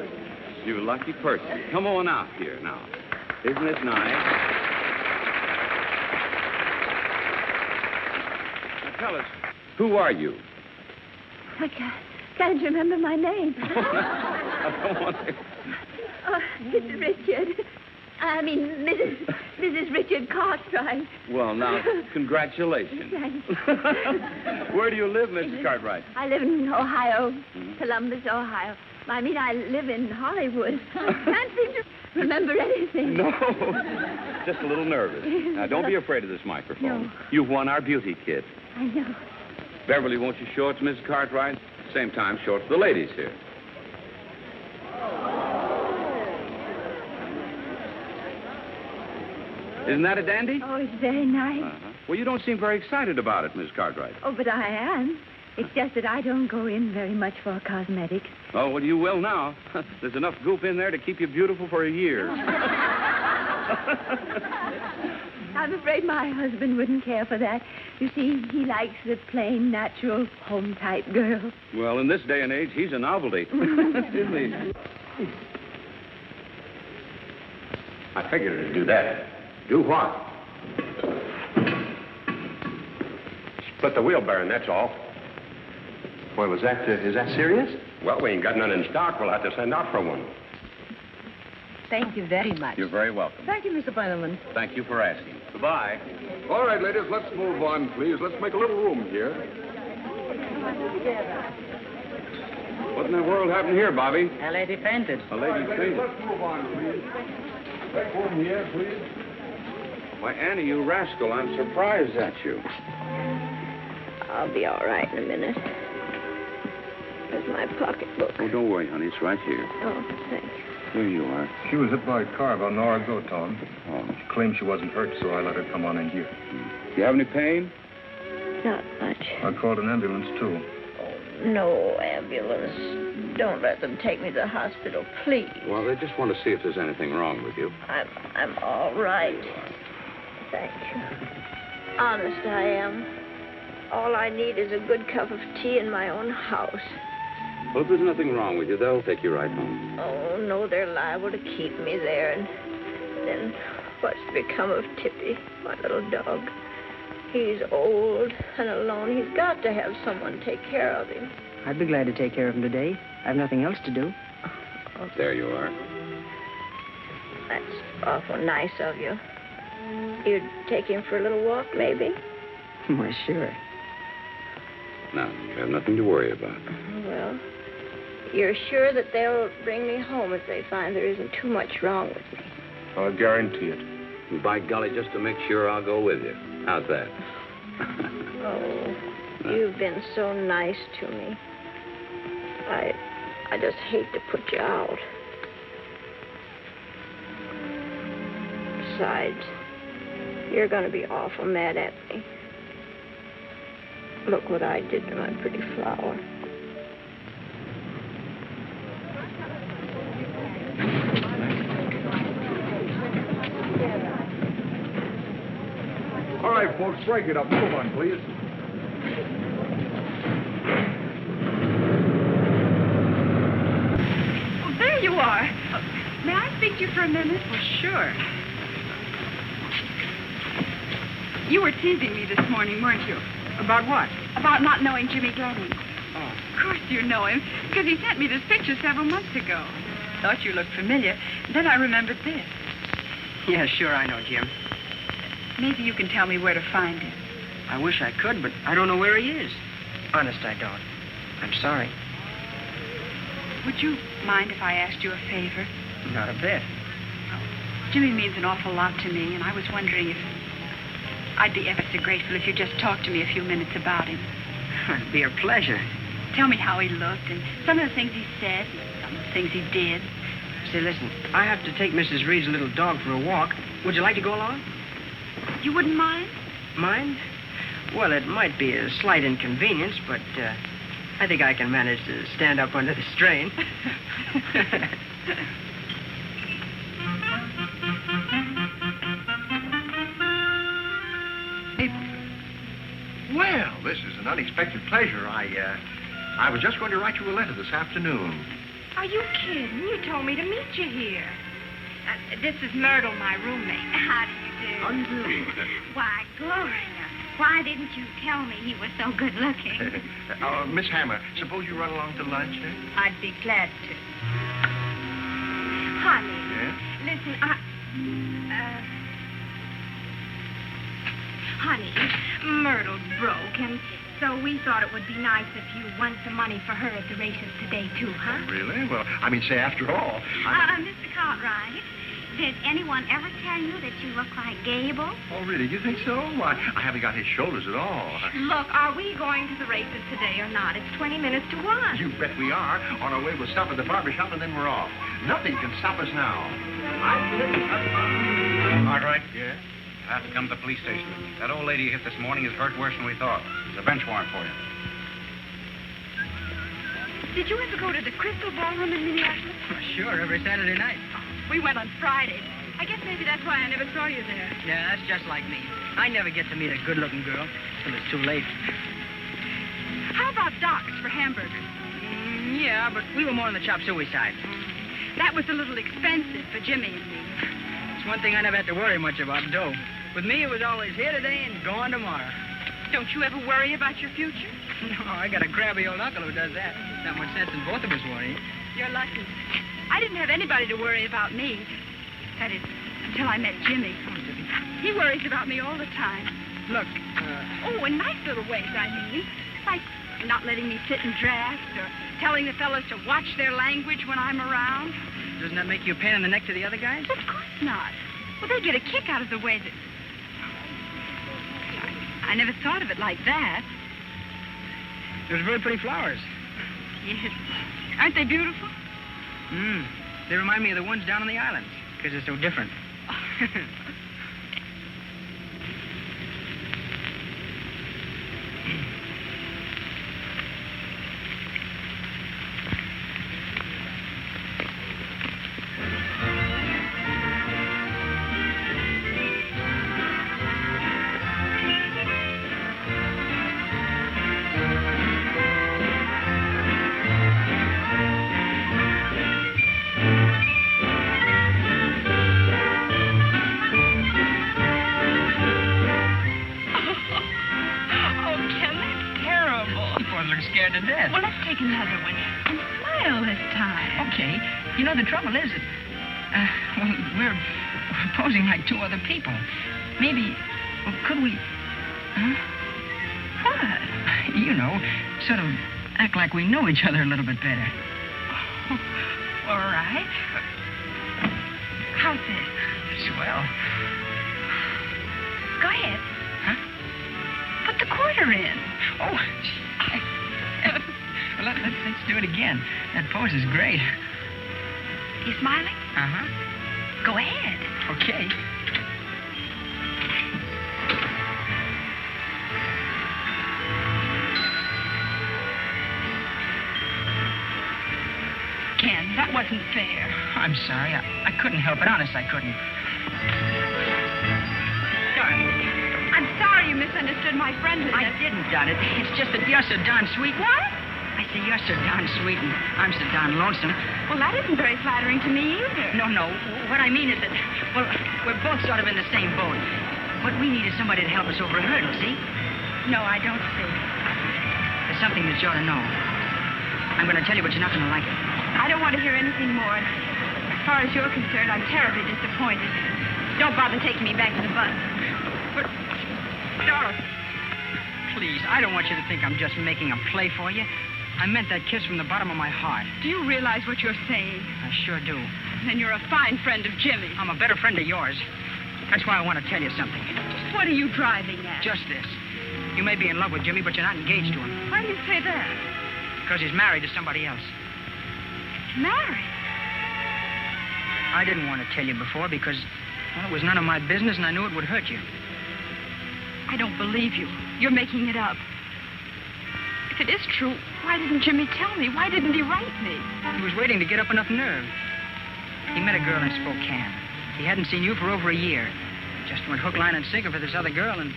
You lucky person. Come on out here now. Isn't it nice? Now tell us, who are you? I can't remember my name. I don't want to. Oh, it's Richard. I mean, Mrs. Richard Cartwright. Well, now, congratulations. Thanks. Where do you live, Mrs. Cartwright? I live in Ohio, Columbus, Ohio. I mean, I live in Hollywood. Can't seem to remember anything. No, just a little nervous. Now, don't be afraid of this microphone. No. You've won our beauty kit. I know. Beverly, won't you show it to Mrs. Cartwright? Same time, show it to the ladies here. Isn't that a dandy? Oh, it's very nice. Well, you don't seem very excited about it, Miss Cartwright. Oh, but I am. It's just that I don't go in very much for cosmetics. Oh, well, you will now. There's enough goop in there to keep you beautiful for a year. I'm afraid my husband wouldn't care for that. You see, he likes the plain, natural, home-type girl. Well, in this day and age, he's a novelty. Isn't he? I figured it'd do that. Do what? Split the wheel bearing, that's all. Well, is that serious? Well, we ain't got none in stock. We'll have to send out for one. Thank you very much. You're very welcome. Thank you, Mr. Brenneman. Thank you for asking. Goodbye. All right, ladies, let's move on, please. Let's make a little room here. What in the world happened here, Bobby? A lady fainted. A lady fainted. Let's move on, please. Back room here, please. Why, Annie, you rascal, I'm surprised at you. I'll be all right in a minute. There's my pocketbook. Oh, don't worry, honey. It's right here. Oh, thanks. Here you are. She was hit by a car about an hour ago, Tom. Oh. She claimed she wasn't hurt, so I let her come on in here. You have any pain? Not much. I called an ambulance, too. No ambulance. Don't let them take me to the hospital, please. Well, they just want to see if there's anything wrong with you. I'm all right. Thank you. Honest, I am. All I need is a good cup of tea in my own house. Well, if there's nothing wrong with you, they'll take you right home. Oh, no, they're liable to keep me there. And then what's become of Tippy, my little dog? He's old and alone. He's got to have someone take care of him. I'd be glad to take care of him today. I've nothing else to do. There you are. That's awful nice of you. You'd take him for a little walk, maybe? Why, sure. Now, you have nothing to worry about. Well, you're sure that they'll bring me home if they find there isn't too much wrong with me? I'll guarantee it. And by golly, just to make sure, I'll go with you. How's that? Oh, you've been so nice to me. I just hate to put you out. Besides, you're going to be awful mad at me. Look what I did to my pretty flower. All right, folks, break it up. Move on, please. Oh, there you are. May I speak to you for a minute? Well, sure. You were teasing me this morning, weren't you? About what? About not knowing Jimmy Glenning. Oh. Of course you know him, because he sent me this picture several months ago. Thought you looked familiar. Then I remembered this. Yeah, sure, I know Jim. Maybe you can tell me where to find him. I wish I could, but I don't know where he is. Honest, I don't. I'm sorry. Would you mind if I asked you a favor? Not a bit. Jimmy means an awful lot to me, and I was wondering if I'd be ever so grateful if you'd just talk to me a few minutes about him. It'd be a pleasure. Tell me how he looked and some of the things he said and some of the things he did. Say, listen, I have to take Mrs. Reed's little dog for a walk. Would you like to go along? You wouldn't mind? Mind? Well, it might be a slight inconvenience, but I think I can manage to stand up under the strain. Well, this is an unexpected pleasure. I was just going to write you a letter this afternoon. Are you kidding? You told me to meet you here. This is Myrtle, my roommate. How do you do? How do you do? Why, Gloria, why didn't you tell me he was so good looking? Miss Hammer, suppose you run along to lunch, eh? I'd be glad to. Honey, Yeah? listen, honey, Myrtle's broke, and so we thought it would be nice if you won some money for her at the races today, too, huh? Really? Well, I mean, say, after all, Mr. Cartwright, did anyone ever tell you that you look like Gable? Oh, really? You think so? Why, I haven't got his shoulders at all. Look, are we going to the races today or not? It's 20 minutes to 1. You bet we are. On our way, we'll stop at the barber shop, and then we're off. Nothing can stop us now. Cartwright? Yeah? I have to come to the police station. That old lady you hit this morning is hurt worse than we thought. There's a bench warrant for you. Did you ever go to the Crystal Ballroom in Minneapolis? Sure, every Saturday night. We went on Friday. I guess maybe that's why I never saw you there. Yeah, that's just like me. I never get to meet a good-looking girl till it's too late. How about Doc's for hamburgers? Yeah, but we were more on the chop suey side. That was a little expensive for Jimmy and me. It's one thing I never had to worry much about, dough. With me, it was always here today and gone tomorrow. Don't you ever worry about your future? No, I got a crabby old uncle who does that. Not much sense in both of us worrying. You're lucky. I didn't have anybody to worry about me. That is, until I met Jimmy. He worries about me all the time. Look, Oh, in nice little ways, I mean. Like not letting me sit and draft or telling the fellas to watch their language when I'm around. Doesn't that make you a pain in the neck to the other guys? Of course not. Well, they get a kick out of the way that... I never thought of it like that. Those very pretty flowers. Yes. Aren't they beautiful? They remind me of the ones down on the islands, because they're so different. To death. Well, let's take another one. And smile this time. Okay. You know, the trouble is that, well, we're posing like two other people. Maybe, well, could we... Huh? What? You know, sort of act like we know each other a little bit better. Oh, all right. How's this? Swell. Go ahead. Huh? Put the quarter in. Oh, well, let's do it again. That pose is great. You smiling? Uh-huh. Go ahead. Okay. Ken, that wasn't fair. I'm sorry. I couldn't help it. Honest, I couldn't. Darling. I'm sorry you misunderstood my friendliness. I didn't, Dot. It's just that you're so darn sweet. What? I say you're so darn sweet and I'm so darn lonesome. Well, that isn't very flattering to me either. No. What I mean is that, well, we're both sort of in the same boat. What we need is somebody to help us over a hurdle, see? No, I don't see. There's something that you ought to know. I'm going to tell you, but you're not going to like it. I don't want to hear anything more. As far as you're concerned, I'm terribly disappointed. Don't bother taking me back to the bus. But, Dorothy, please, I don't want you to think I'm just making a play for you. I meant that kiss from the bottom of my heart. Do you realize what you're saying? I sure do. Then you're a fine friend of Jimmy's. I'm a better friend of yours. That's why I want to tell you something. Just what are you driving at? Just this. You may be in love with Jimmy, but you're not engaged to him. Why do you say that? Because he's married to somebody else. Married? I didn't want to tell you before because, well, it was none of my business and I knew it would hurt you. I don't believe you. You're making it up. If it is true, why didn't Jimmy tell me? Why didn't he write me? He was waiting to get up enough nerve. He met a girl in Spokane. He hadn't seen you for over a year. Just went hook, line, and sinker for this other girl and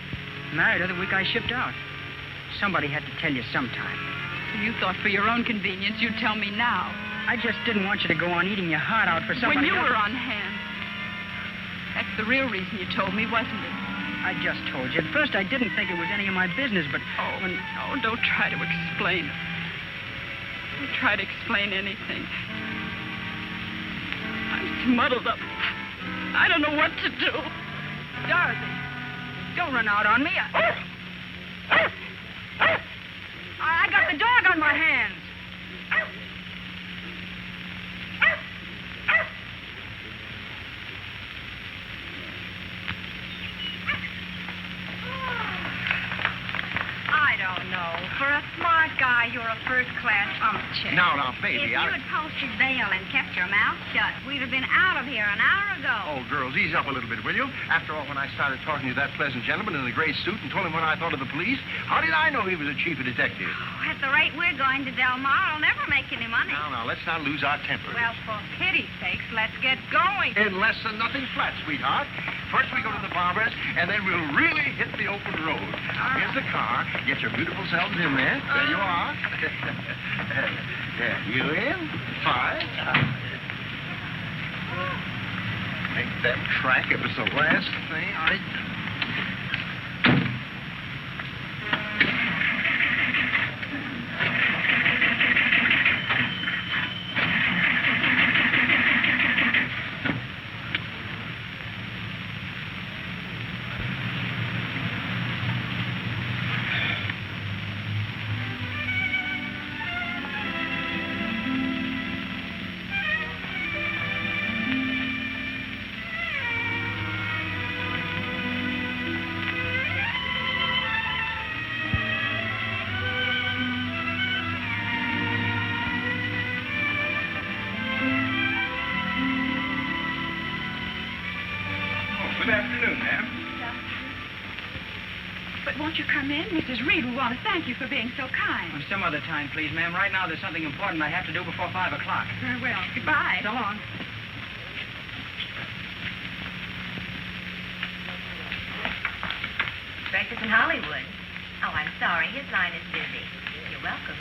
married her the week I shipped out. Somebody had to tell you sometime. You thought for your own convenience you'd tell me now. I just didn't want you to go on eating your heart out for somebody When you else. were on hand. That's the real reason you told me, wasn't it? I just told you. At first, I didn't think it was any of my business, but... Oh, don't try to explain it. Don't try to explain anything. I'm muddled up. I don't know what to do. Dorothy, don't run out on me. I got the dog on my hands. I don't know. For a smart guy, you're a first-class you. Now, baby, If you had posted bail and kept your mouth shut, we'd have been out of here an hour ago. Oh, girls, ease up a little bit, will you? After all, when I started talking to that pleasant gentleman in the gray suit and told him what I thought of the police, how did I know he was a chief of detectives? Oh, at the rate we're going to Del Mar, I'll never make any money. Now, let's not lose our temper. Well, for pity's sakes, let's get going. In less than nothing flat, sweetheart. First we go to the barber's, and then we'll really hit the open road. Now, here's the car. Get your beautiful selves in there. There you are. Yeah, you in? 5. Make that track. It was the last thing I... Good afternoon, ma'am. But won't you come in? Mrs. Reed, we want to thank you for being so kind. Well, some other time, please, ma'am. Right now, there's something important I have to do before 5 o'clock. Very well. Goodbye. So long. Breakfast in Hollywood. Oh, I'm sorry. His line is busy. You're welcome.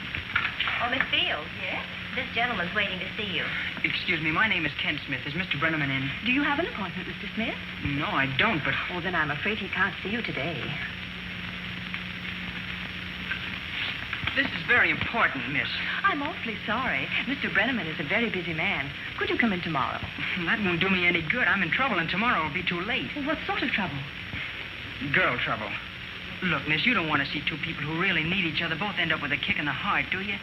Oh, Miss Fields. Yes? This gentleman's waiting to see you. Excuse me, my name is Ken Smith. Is Mr. Brenneman in? Do you have an appointment, Mr. Smith? No, I don't, but... Oh, then I'm afraid he can't see you today. This is very important, miss. I'm awfully sorry. Mr. Brenneman is a very busy man. Could you come in tomorrow? That won't do me any good. I'm in trouble, and tomorrow will be too late. Well, what sort of trouble? Girl trouble. Look, miss, you don't want to see two people who really need each other both end up with a kick in the heart, do you?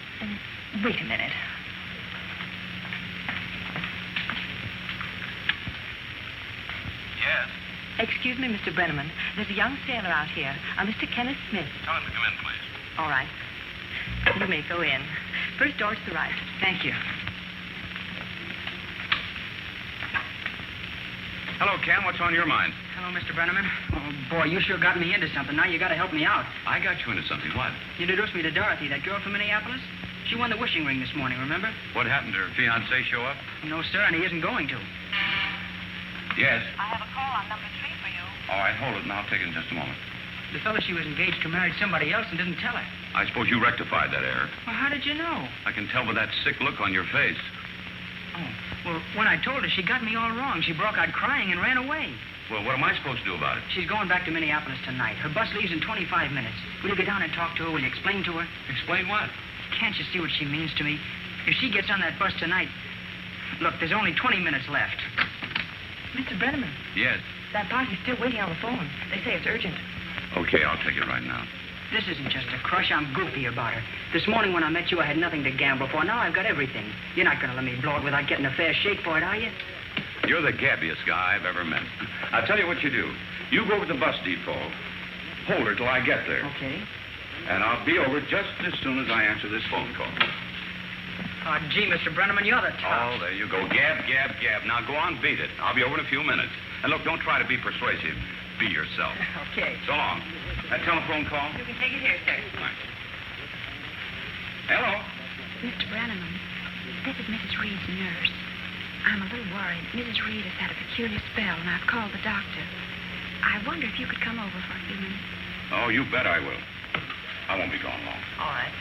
Wait a minute. Yes? Excuse me, Mr. Brenneman. There's a young sailor out here, a Mr. Kenneth Smith. Tell him to come in, please. All right. You may go in. First door to the right. Thank you. Hello, Ken. What's on your mind? Hello, Mr. Brenneman. Oh, boy, you sure got me into something. Now you got to help me out. I got you into something. What? You introduced me to Dorothy, that girl from Minneapolis. She won the wishing ring this morning, remember? What happened? Did her fiancé show up? No, sir, and he isn't going to. Yes. I have a call on number 3 for you. All right, hold it, and I'll take it in just a moment. The fellow she was engaged to married somebody else and didn't tell her. I suppose you rectified that error. Well, how did you know? I can tell by that sick look on your face. Oh, well, when I told her, she got me all wrong. She broke out crying and ran away. Well, what am I supposed to do about it? She's going back to Minneapolis tonight. Her bus leaves in 25 minutes. Will you go down and talk to her? Will you explain to her? Explain what? Can't you see what she means to me? If she gets on that bus tonight... Look, there's only 20 minutes left. Mr. Brenneman, Yes. that party's still waiting on the phone. They say it's urgent. Okay, I'll take it right now. This isn't just a crush. I'm goofy about her. This morning when I met you, I had nothing to gamble for. Now I've got everything. You're not going to let me blow it without getting a fair shake for it, are you? You're the gabbiest guy I've ever met. I'll tell you what you do. You go over to the bus depot. Hold her till I get there. Okay. And I'll be over just as soon as I answer this phone call. Oh, gee, Mr. Brenneman, you're the top. Oh, there you go. Gab, gab, gab. Now go on, beat it. I'll be over in a few minutes. And look, don't try to be persuasive. Be yourself. Okay. So long. That telephone call? You can take it here, sir. Right. Hello? Mr. Brenneman, this is Mrs. Reed's nurse. I'm a little worried. Mrs. Reed has had a peculiar spell, and I've called the doctor. I wonder if you could come over for a few minutes. Oh, you bet I will. I won't be gone long. All right.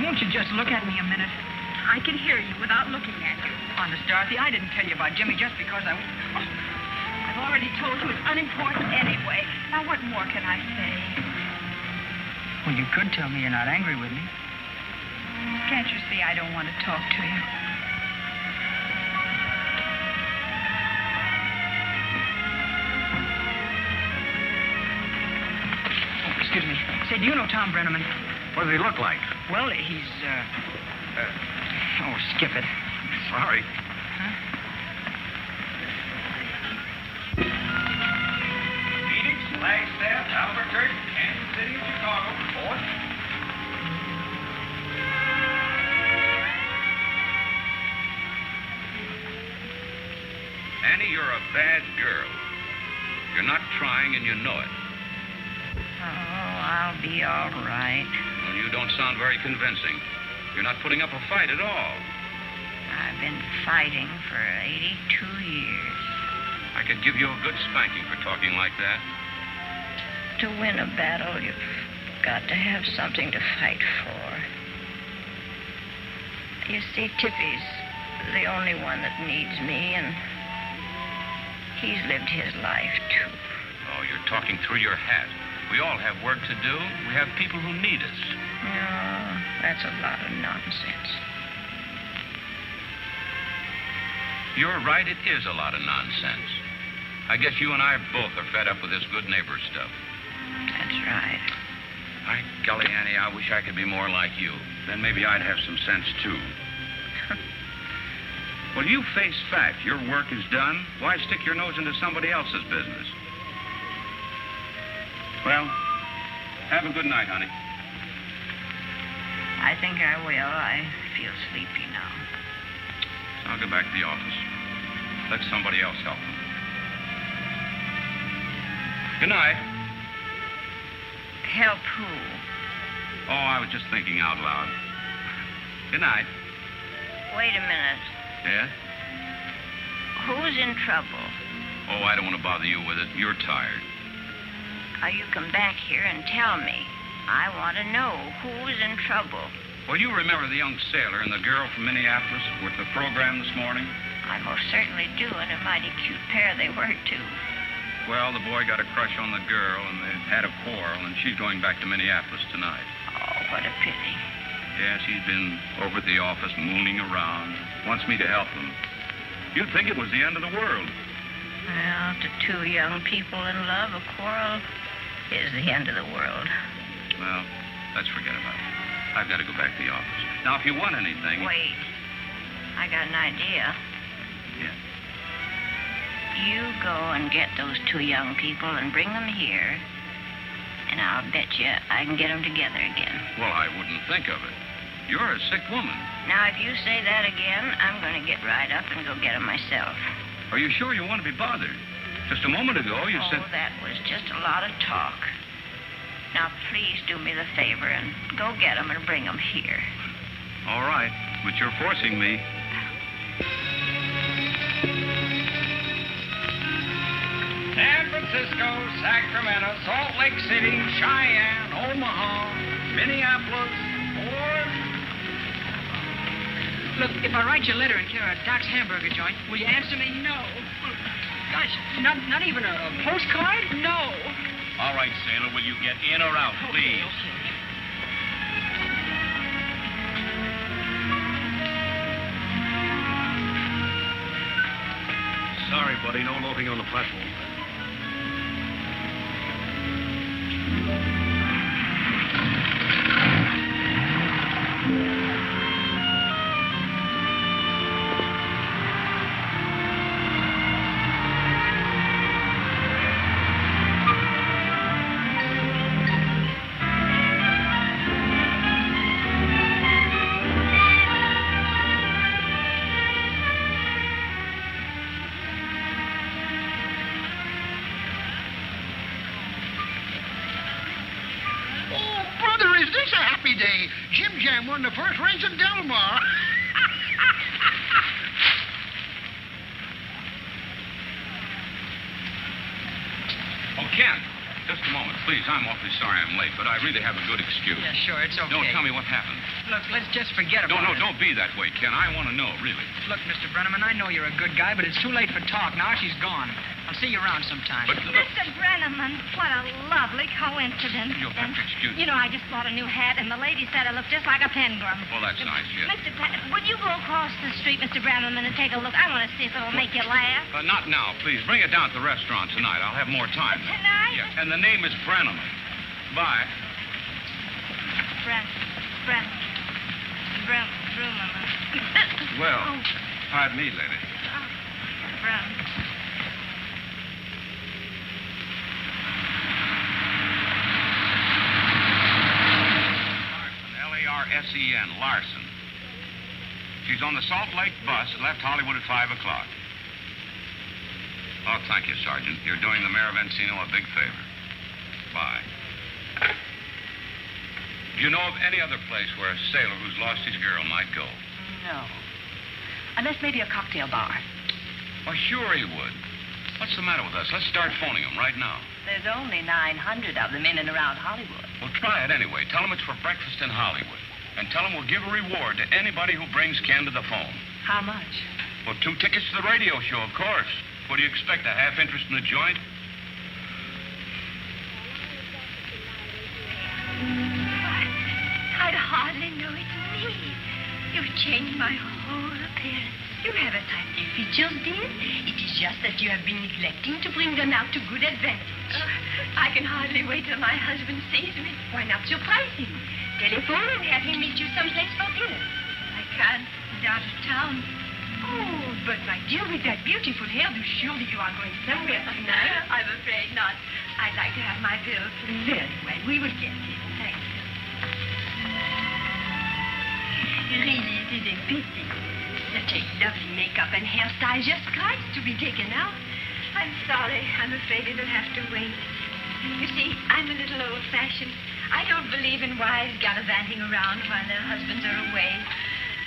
Won't you just look at me a minute? I can hear you without looking at you. Honest, Dorothy, I didn't tell you about Jimmy just because I... Oh, I've already told you it's unimportant anyway. Now, what more can I say? Well, you could tell me you're not angry with me. Can't you see I don't want to talk to you? Oh, excuse me. Say, do you know Tom Brenneman? What does he look like? Well, he's, oh, skip it. Sorry. Huh? Schuster, Kansas City and Chicago. Boy. Annie, you're a bad girl. You're not trying, and you know it. Oh, I'll be all right. Well, you don't sound very convincing. You're not putting up a fight at all. I've been fighting for 82 years. I could give you a good spanking for talking like that. To win a battle, you've got to have something to fight for. You see, Tippy's the only one that needs me, and he's lived his life, too. Oh, you're talking through your hat. We all have work to do. We have people who need us. No, that's a lot of nonsense. You're right, it is a lot of nonsense. I guess you and I both are fed up with this good neighbor stuff. That's right. By golly, Annie, I wish I could be more like you. Then maybe I'd have some sense, too. Well, you face fact. Your work is done. Why stick your nose into somebody else's business? Well, have a good night, honey. I think I will. I feel sleepy now. So I'll go back to the office. Let somebody else help them. Good night. Help who? Oh, I was just thinking out loud. Good night. Wait a minute. Yeah? Who's in trouble? Oh, I don't want to bother you with it. You're tired. Oh, you come back here and tell me. I want to know who's in trouble. Well, you remember the young sailor and the girl from Minneapolis with the program this morning? I most certainly do, and a mighty cute pair they were, too. Well, the boy got a crush on the girl, and they've had a quarrel, and she's going back to Minneapolis tonight. Oh, what a pity. Yeah, she's been over at the office mooning around. Wants me to help them. You'd think it was the end of the world. Well, to two young people in love, a quarrel is the end of the world. Well, let's forget about it. I've got to go back to the office. Now, if you want anything... Wait. I got an idea. Yeah. You go and get those two young people and bring them here, and I'll bet you I can get them together again. Well, I wouldn't think of it. You're a sick woman. Now, if you say that again, I'm going to get right up and go get them myself. Are you sure you want to be bothered? Just a moment ago, you said... Oh, that was just a lot of talk. Now, please do me the favor and go get them and bring them here. All right, but you're forcing me. San Francisco, Sacramento, Salt Lake City, Cheyenne, Omaha, Minneapolis, or... Look, if I write you a letter and care of Doc's hamburger joint, will you answer me? No. Gosh, not even a postcard? No. All right, sailor, will you get in or out, please? Okay. Sorry, buddy, no loafing on the platform. Jim Jam won the first race in Delmar. Oh, Ken, just a moment, please. I'm awfully sorry I'm late, but I really have a good excuse. Yeah, sure, it's okay. Don't tell me what happened. Look, let's just forget about it. No, don't be that way, Ken. I want to know, really. Look, Mr. Brenneman, I know you're a good guy, but it's too late for talk. Now she's gone. I'll see you around sometime. But Mr. Brenneman, what a lovely coincidence. You'll have to excuse me. You know, I just bought a new hat, and the lady said I look just like a pilgrim. Well, that's nice, yes. Would you go across the street, Mr. Brenneman, and take a look? I want to see if it'll make you laugh. Not now, please. Bring it down to the restaurant tonight. I'll have more time then. Tonight? Yes, and the name is Brenneman. Bye. Brenneman. Well, pardon me, lady. L-A-R-S-E-N, Larson. She's on the Salt Lake bus that left Hollywood at 5 o'clock. Oh, thank you, Sergeant. You're doing the Mayor of Encino a big favor. Bye. Do you know of any other place where a sailor who's lost his girl might go? No. Unless maybe a cocktail bar. Well, sure he would. What's the matter with us? Let's start phoning him right now. There's only 900 of them in and around Hollywood. Well, try it anyway. Tell him it's for breakfast in Hollywood. And tell him we'll give a reward to anybody who brings Ken to the phone. How much? Well, 2 tickets to the radio show, of course. What do you expect, a half interest in the joint? I'd hardly know it's me. You've changed my whole appearance. You haven't had new features, dear. It is just that you have been neglecting to bring them out to good advantage. I can hardly wait till my husband sees me. Why not surprise him? Telephone and have him meet you someplace for dinner. I can't. He's out of town. Oh, but my dear, with that beautiful hairdo, surely you are going somewhere tonight. I'm afraid not. I'd like to have my bill. Very well. We will get it. Thank you. Really, it is a pity. Such a lovely makeup and hairstyle just cries to be taken out. I'm sorry. I'm afraid it'll have to wait. You see, I'm a little old-fashioned. I don't believe in wives gallivanting around while their husbands are away,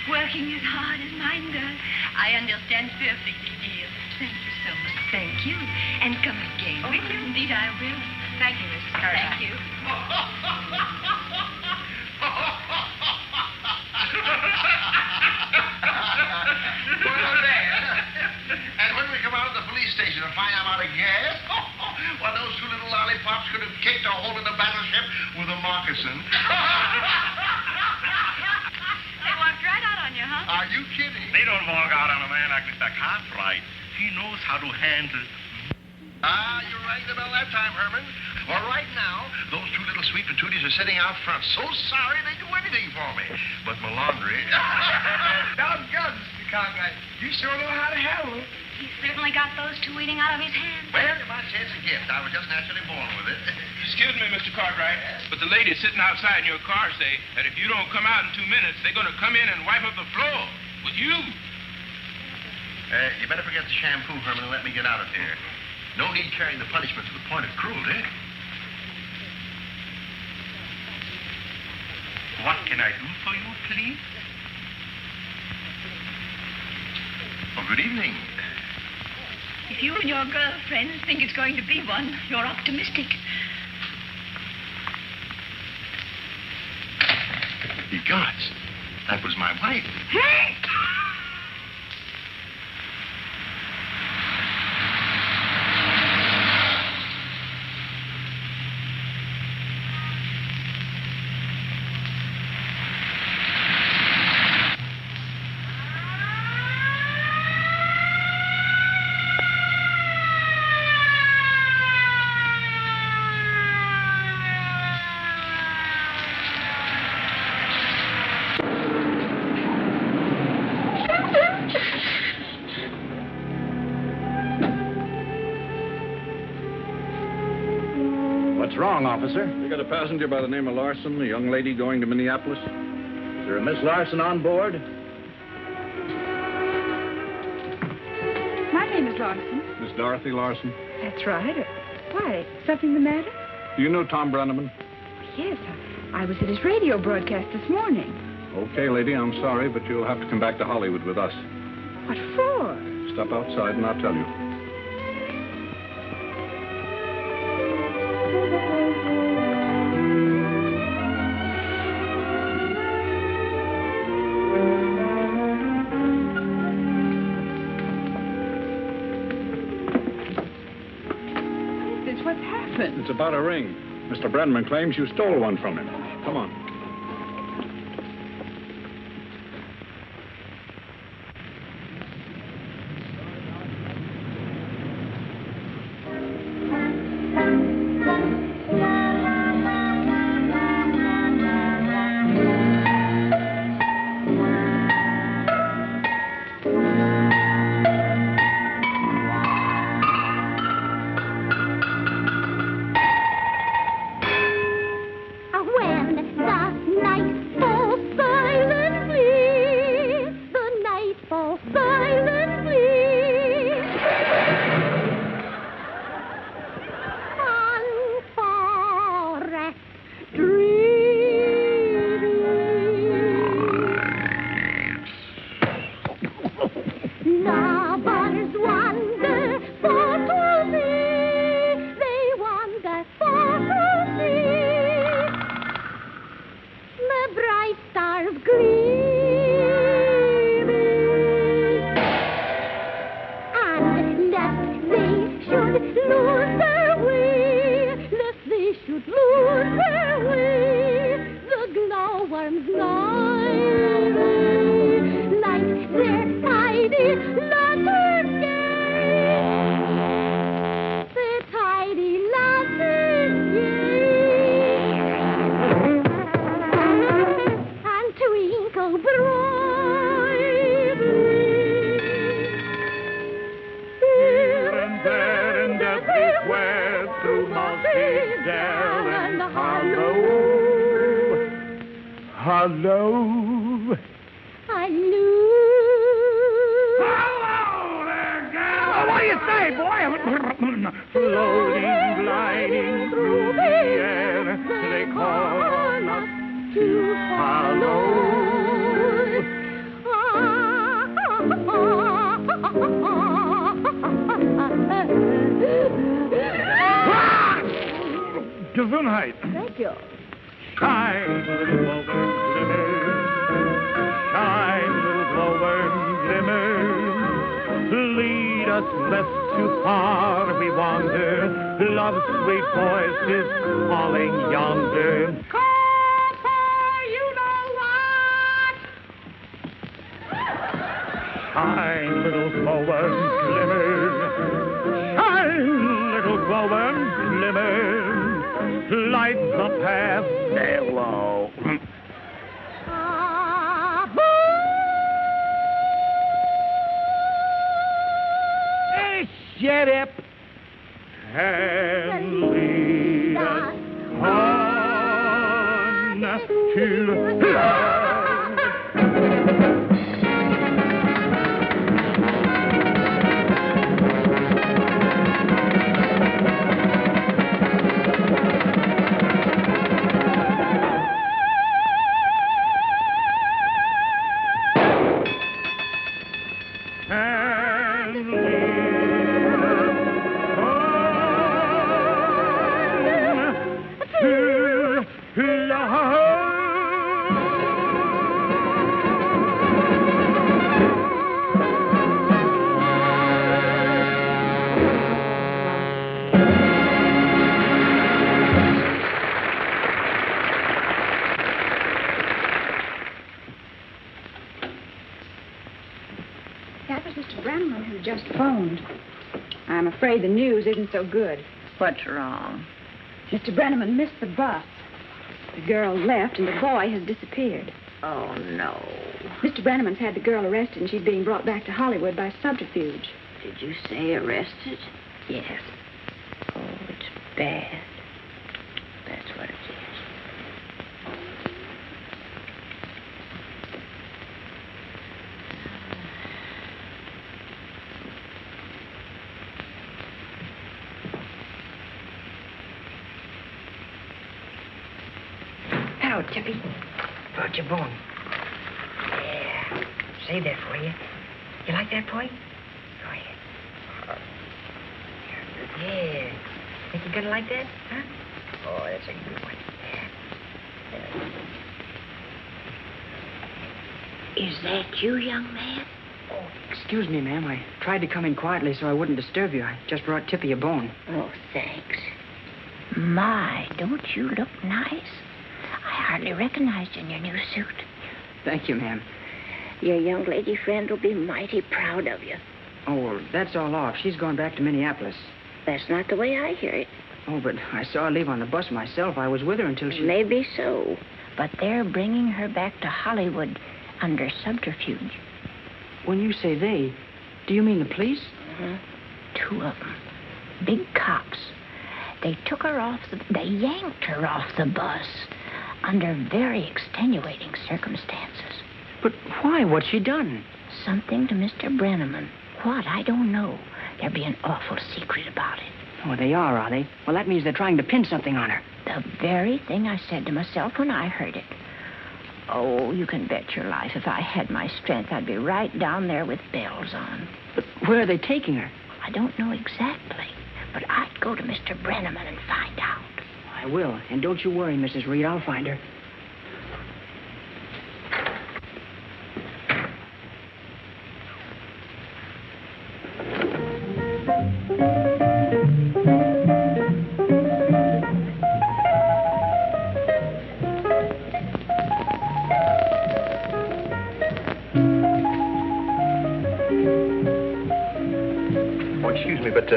working as hard as mine does. I understand perfectly, dear. Thank you so much. Thank you. And come again. With you. Indeed, I will. Thank you, Mrs. Carter. Thank you. Well, there. And when we come out of the police station and find I'm out of gas, well, those 2 little lollipops could have kicked a hole in the battleship with a moccasin. They walked right out on you, huh? Are you kidding? They don't walk out on a man like Mr. Cartwright. He knows how to handle. You rang the bell that time, Herman. Well, right now, those 2 little sweet patooties are sitting out front. So sorry they do anything for me. But my laundry... Doggone, Mr. Cartwright. You sure know how to handle it. He certainly got those 2 eating out of his hand. Well, you might say it's a gift. I was just naturally born with it. Excuse me, Mr. Cartwright, but the ladies sitting outside in your car say that if you don't come out in 2 minutes, they're going to come in and wipe up the floor with you. You better forget the shampoo, Herman, and let me get out of here. No need carrying the punishment to the point of cruelty. What can I do for you, please? Oh, good evening. If you and your girlfriends think it's going to be one, you're optimistic. Ye gods, that was my wife. What's wrong, officer? We got a passenger by the name of Larson, a young lady going to Minneapolis. Is there a Miss Larson on board? My name is Larson. Miss Dorothy Larson. That's right. Why? Something the matter? Do you know Tom Brenneman? Yes, I was at his radio broadcast this morning. Okay, lady, I'm sorry, but you'll have to come back to Hollywood with us. What for? Step outside and I'll tell you. What's happened? It's about a ring. Mr. Brenneman claims you stole one from him. Come on. When the sun through Mossy Dell and Hollow. Hello. Hello there, gal. Oh, what do you say, boy? Floating, gliding through the air, they call us to follow. Gesundheit. Thank you. Shine, little clover, glimmer. Shine, little clover, glimmer. Lead us lest too far we wander. Love's sweet voice is calling yonder. Call for you know what. Shine, little clover, glimmer. Shine, little clover, glimmer. Light the path. Hello. Hey, shut up. And lead us on to love. That was Mr. Brenneman who just phoned. I'm afraid the news isn't so good. What's wrong? Mr. Brenneman missed the bus. The girl left and the boy has disappeared. Oh, no. Mr. Brenneman's had the girl arrested and she's being brought back to Hollywood by subterfuge. Did you say arrested? Yes. Oh, it's bad. That's what it is. Hello, Tippy. Brought your bone. Yeah. Save that for you. You like that, boy? Go ahead. Yeah. Think you're gonna like that? Huh? Oh, that's a good one. Yeah. Is that you, young man? Oh, excuse me, ma'am. I tried to come in quietly so I wouldn't disturb you. I just brought Tippy a bone. Oh, thanks. My, don't you look nice? I hardly recognized you in your new suit. Thank you, ma'am. Your young lady friend will be mighty proud of you. Oh, well, that's all off. She's going back to Minneapolis. That's not the way I hear it. Oh, but I saw her leave on the bus myself. I was with her until she... Maybe so. But they're bringing her back to Hollywood under subterfuge. When you say they, do you mean the police? Uh-huh. 2 of them. Big cops. They took her off They yanked her off the bus under very extenuating circumstances. But why? What's she done? Something to Mr. Brenneman. What? I don't know. They're being awful secret about it. Oh, they are they? Well, that means they're trying to pin something on her. The very thing I said to myself when I heard it. Oh, you can bet your life if I had my strength, I'd be right down there with bells on. But where are they taking her? I don't know exactly, but I'd go to Mr. Brenneman and find out. I will. And don't you worry, Mrs. Reed. I'll find her. But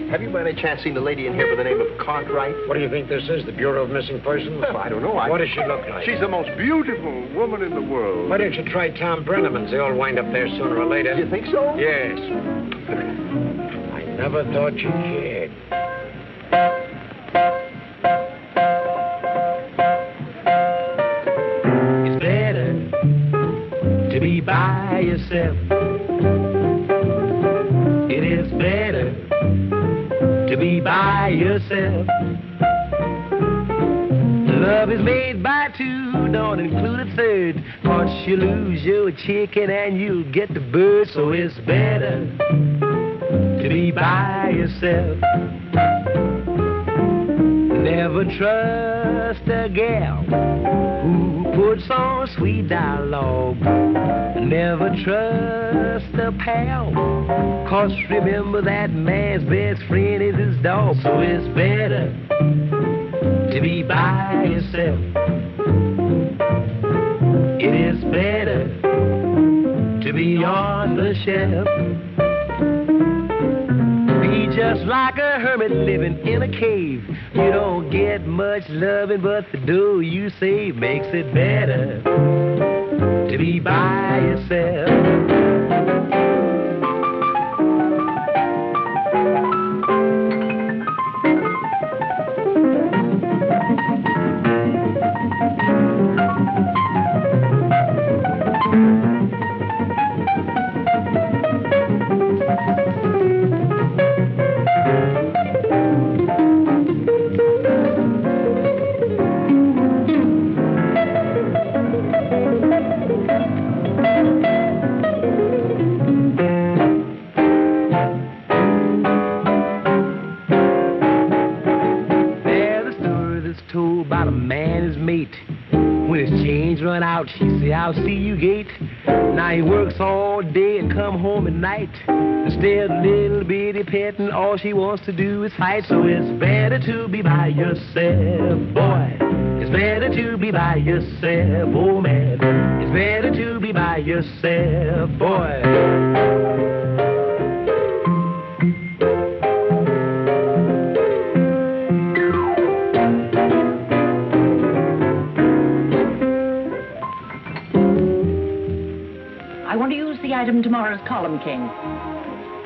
have you by any chance seen a lady in here by the name of Cartwright? What do you think this is, the Bureau of Missing Persons? Well, I don't know. What does she look like? She's the most beautiful woman in the world. Why don't you try Tom Brenneman's? They all wind up there sooner or later. You think so? Yes. I never thought you cared. yourself. It is better to be by yourself. Love is made by two, don't include a third. Once you lose your chicken and you'll get the bird. So it's better to be by yourself. Never trust a gal who puts on sweet dialogue. Never trust a pal, 'cause remember that man's best friend is his dog. So it's better to be by yourself. It is better to be on the shelf. Be just like a hermit living in a cave. You don't get much loving, but the dough you save makes it better to be by yourself. She say, I'll see you gate. Now he works all day and come home at night. Instead of little bitty petting, all she wants to do is fight. So it's better to be by yourself, boy. It's better to be by yourself, oh man. It's better to be by yourself, boy. Item tomorrow's column, King.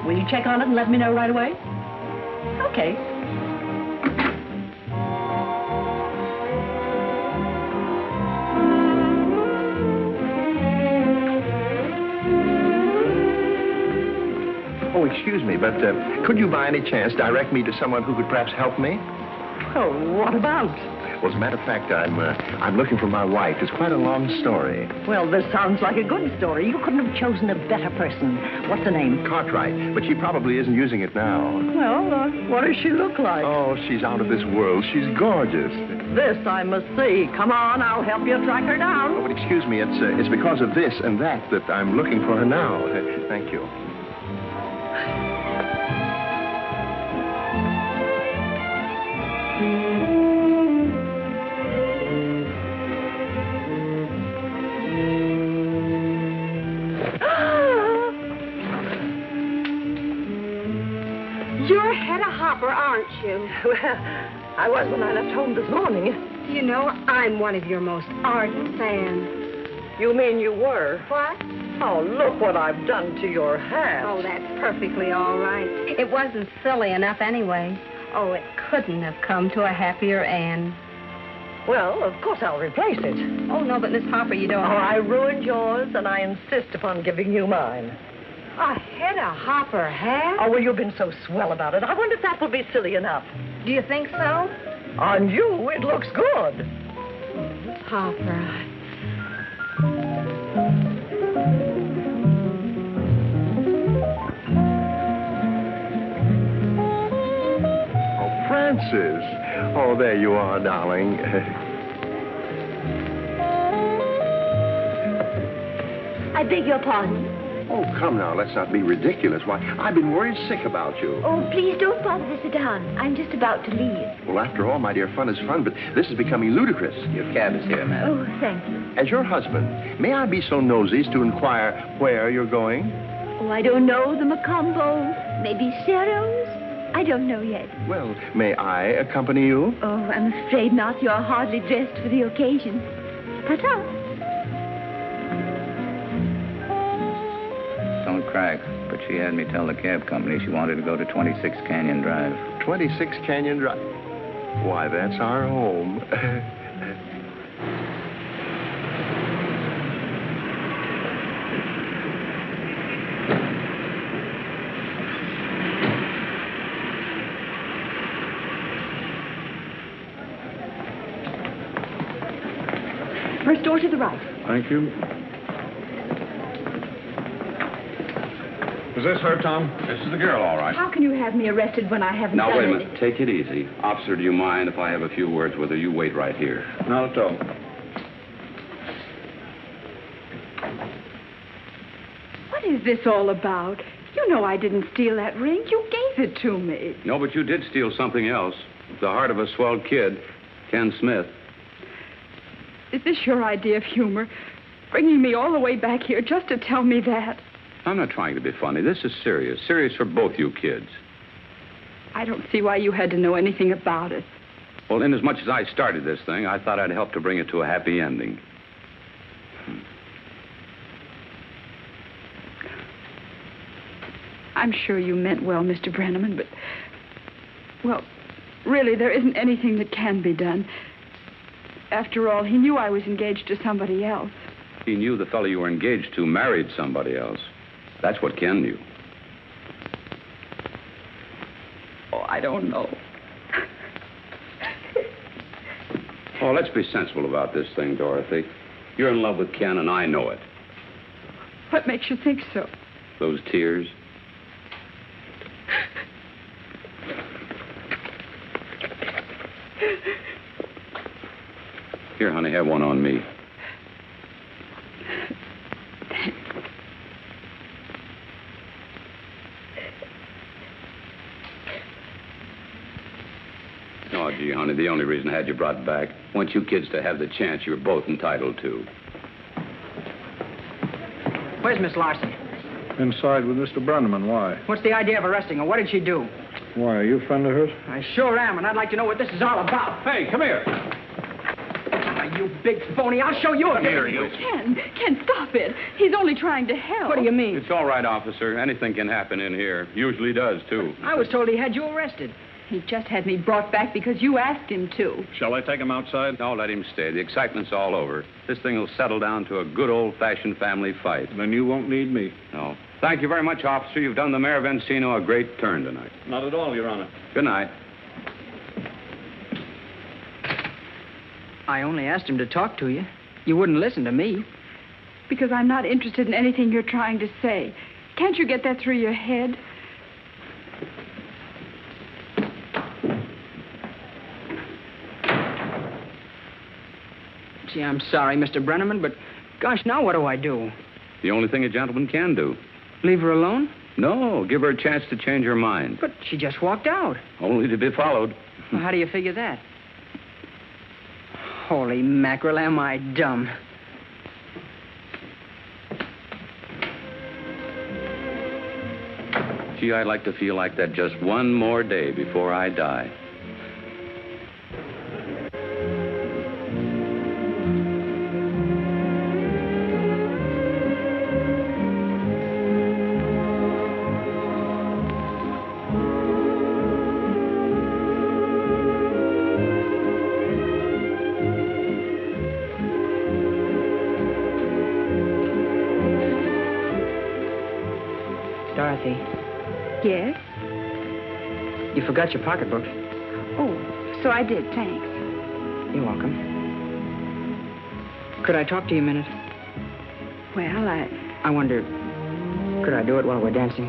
Will you check on it and let me know right away? Okay. Oh, excuse me, but could you by any chance direct me to someone who could perhaps help me? Oh, what about? Well, as a matter of fact, I'm looking for my wife. It's quite a long story. Well, this sounds like a good story. You couldn't have chosen a better person. What's her name? Cartwright, but she probably isn't using it now. Well, what does she look like? Oh, she's out of this world. She's gorgeous. This I must see. Come on, I'll help you track her down. Oh, but excuse me, it's because of this and that I'm looking for her now. Thank you. You're Hedda Hopper, aren't you? Well, I was when I left home this morning. You know, I'm one of your most ardent fans. You mean you were? What? Oh, look what I've done to your hat. Oh, that's perfectly all right. It wasn't silly enough anyway. Oh, it couldn't have come to a happier end. Well, of course I'll replace it. Oh, no, but Miss Hopper, you don't... Oh, I ruined yours, and I insist upon giving you mine. A Hedda Hopper hat? Oh, well, you've been so swell about it. I wonder if that will be silly enough. Do you think so? On you, it looks good. Miss Hopper, Oh, Francis. Oh, there you are, darling. I beg your pardon. Oh, come now, let's not be ridiculous. Why, I've been worried sick about you. Oh, please don't bother to sit down. I'm just about to leave. Well, after all, my dear, fun is fun, but this is becoming ludicrous. Your cab is here, madam. Oh, thank you. As your husband, may I be so nosy as to inquire where you're going? Oh, I don't know. The Macombo. Maybe Cerros. I don't know yet. Well, may I accompany you? Oh, I'm afraid not. You're hardly dressed for the occasion. Ta-ta. Don't crack, but she had me tell the cab company she wanted to go to 26 Canyon Drive. 26 Canyon Drive? Why, that's our home. First door to the right. Thank you. Is this her, Tom? This is the girl, all right. How can you have me arrested when I haven't Now, done wait a anything? minute. Take it easy. Officer, do you mind if I have a few words with her? You wait right here. Not at all. What is this all about? You know I didn't steal that ring. You gave it to me. No, but you did steal something else. The heart of a swell kid, Ken Smith. Is this your idea of humor? Bringing me all the way back here just to tell me that? I'm not trying to be funny. This is serious. Serious for both you kids. I don't see why you had to know anything about it. Well, inasmuch as I started this thing, I thought I'd help to bring it to a happy ending. I'm sure you meant well, Mr. Brenneman, but... Well, really, there isn't anything that can be done. After all, he knew I was engaged to somebody else. He knew the fellow you were engaged to married somebody else. That's what Ken knew. Oh, I don't know. Oh, let's be sensible about this thing, Dorothy. You're in love with Ken, and I know it. What makes you think so? Those tears. Here, honey, have one on me. Oh, gee, honey, the only reason I had you brought back, I want you kids to have the chance you were both entitled to. Where's Miss Larson? Inside with Mr. Brenneman. Why? What's the idea of arresting her? What did she do? Why, are you a friend of hers? I sure am, and I'd like to know what this is all about. Hey, come here. Oh, you big phony. I'll show you a... Come here, you. Ken, stop it. He's only trying to help. What do you mean? It's all right, officer. Anything can happen in here. Usually does, too. I was told he had you arrested. He just had me brought back because you asked him to. Shall I take him outside? No, let him stay. The excitement's all over. This thing will settle down to a good old-fashioned family fight. Then you won't need me. No. Thank you very much, officer. You've done the Mayor of Encino a great turn tonight. Not at all, Your Honor. Good night. I only asked him to talk to you. You wouldn't listen to me. Because I'm not interested in anything you're trying to say. Can't you get that through your head? Gee, I'm sorry, Mr. Brenneman, but gosh, now what do I do? The only thing a gentleman can do. Leave her alone? No, give her a chance to change her mind. But she just walked out. Only to be followed. Well, how do you figure that? Holy mackerel, am I dumb? Gee, I'd like to feel like that just one more day before I die. Dorothy, Yes? you forgot your pocketbook. Oh, so I did, thanks. You're welcome. Could I talk to you a minute? Well, I wonder, could I do it while we're dancing?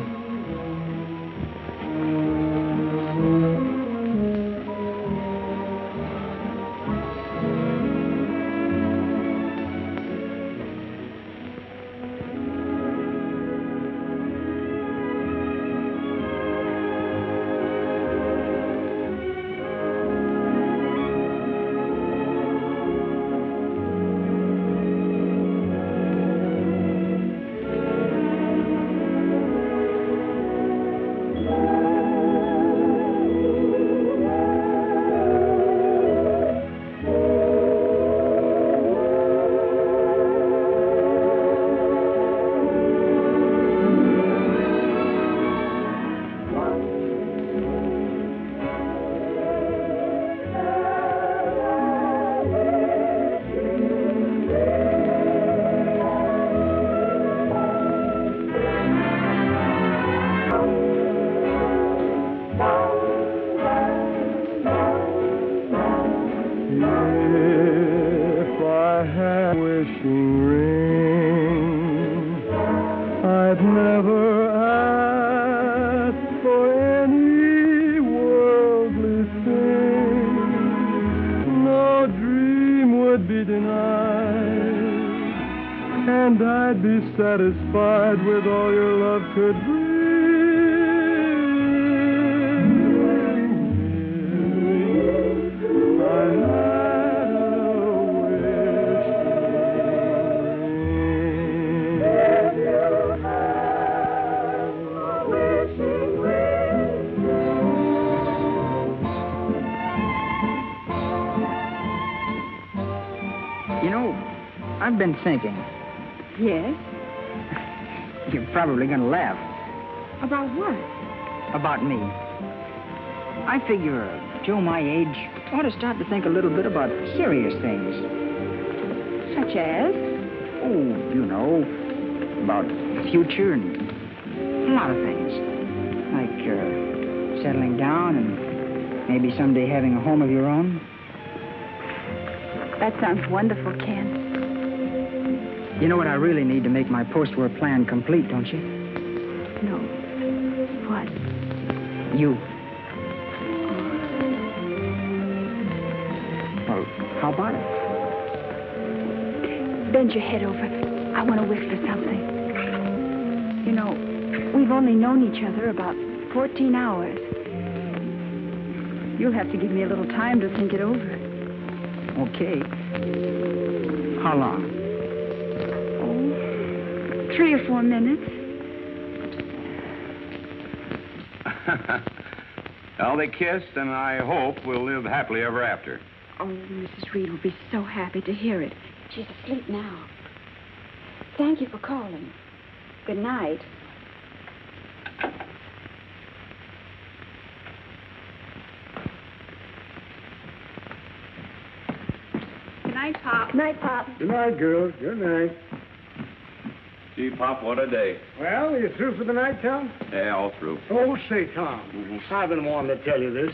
wishing ring. I'd never asked for any worldly thing. No dream would be denied, and I'd be satisfied with all your love could bring. I had a wishing ring. You know, I've been thinking. Yes? You're probably going to laugh. About what? About me. I figure Joe my age ought to start to think a little bit about serious things. Such as? Oh, you know, about the future and a lot of things. Like settling down and maybe someday having a home of your own. That sounds wonderful, Ken. You know what I really need to make my post-war plan complete, don't you? No. What? You. Well, how about it? Bend your head over. I want to whisper something. You know, we've only known each other about 14 hours. You'll have to give me a little time to think it over. Okay. How long? 3 or 4 minutes. Well, they kissed, and I hope we'll live happily ever after. Oh, Mrs. Reed will be so happy to hear it. She's asleep now. Thank you for calling. Good night. Good night, Pop. Good night, Pop. Good night, girls. Good night. Gee, Pop, what a day. Well, are you through for the night, Tom? Yeah, all through. Oh, say, Tom, I've been wanting to tell you this.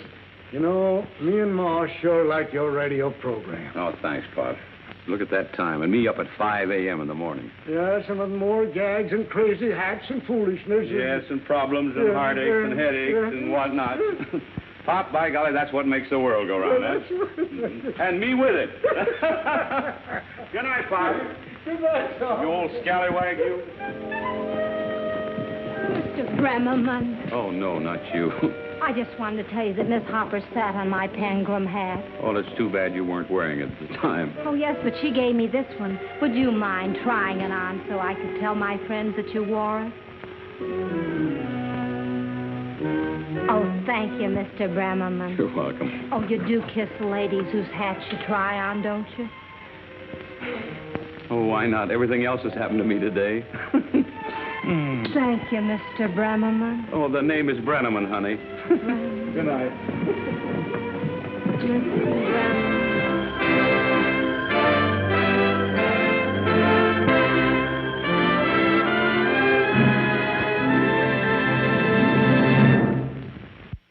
You know, me and Ma sure like your radio program. Oh, thanks, Pop. Look at that time, and me up at 5 a.m. in the morning. Yeah, some of them more gags and crazy hacks and foolishness. Yes, and problems and heartaches and headaches and whatnot. Pop, by golly, that's what makes the world go round, huh? And me with it. Good night, Pop. Good night, Tom. You old scallywag, you. Mr. Bremerman, Oh, no, not you. I just wanted to tell you that Miss Hopper sat on my Pangram hat. Oh, it's too bad you weren't wearing it at the time. Oh, yes, but she gave me this one. Would you mind trying it on so I could tell my friends that you wore it? Oh, thank you, Mr. Bremerman. You're welcome. Oh, you do kiss ladies whose hats you try on, don't you? Oh, why not? Everything else has happened to me today. Thank you, Mr. Bremerman. Oh, the name is Brenneman, honey. Good night. Mr. Bremerman.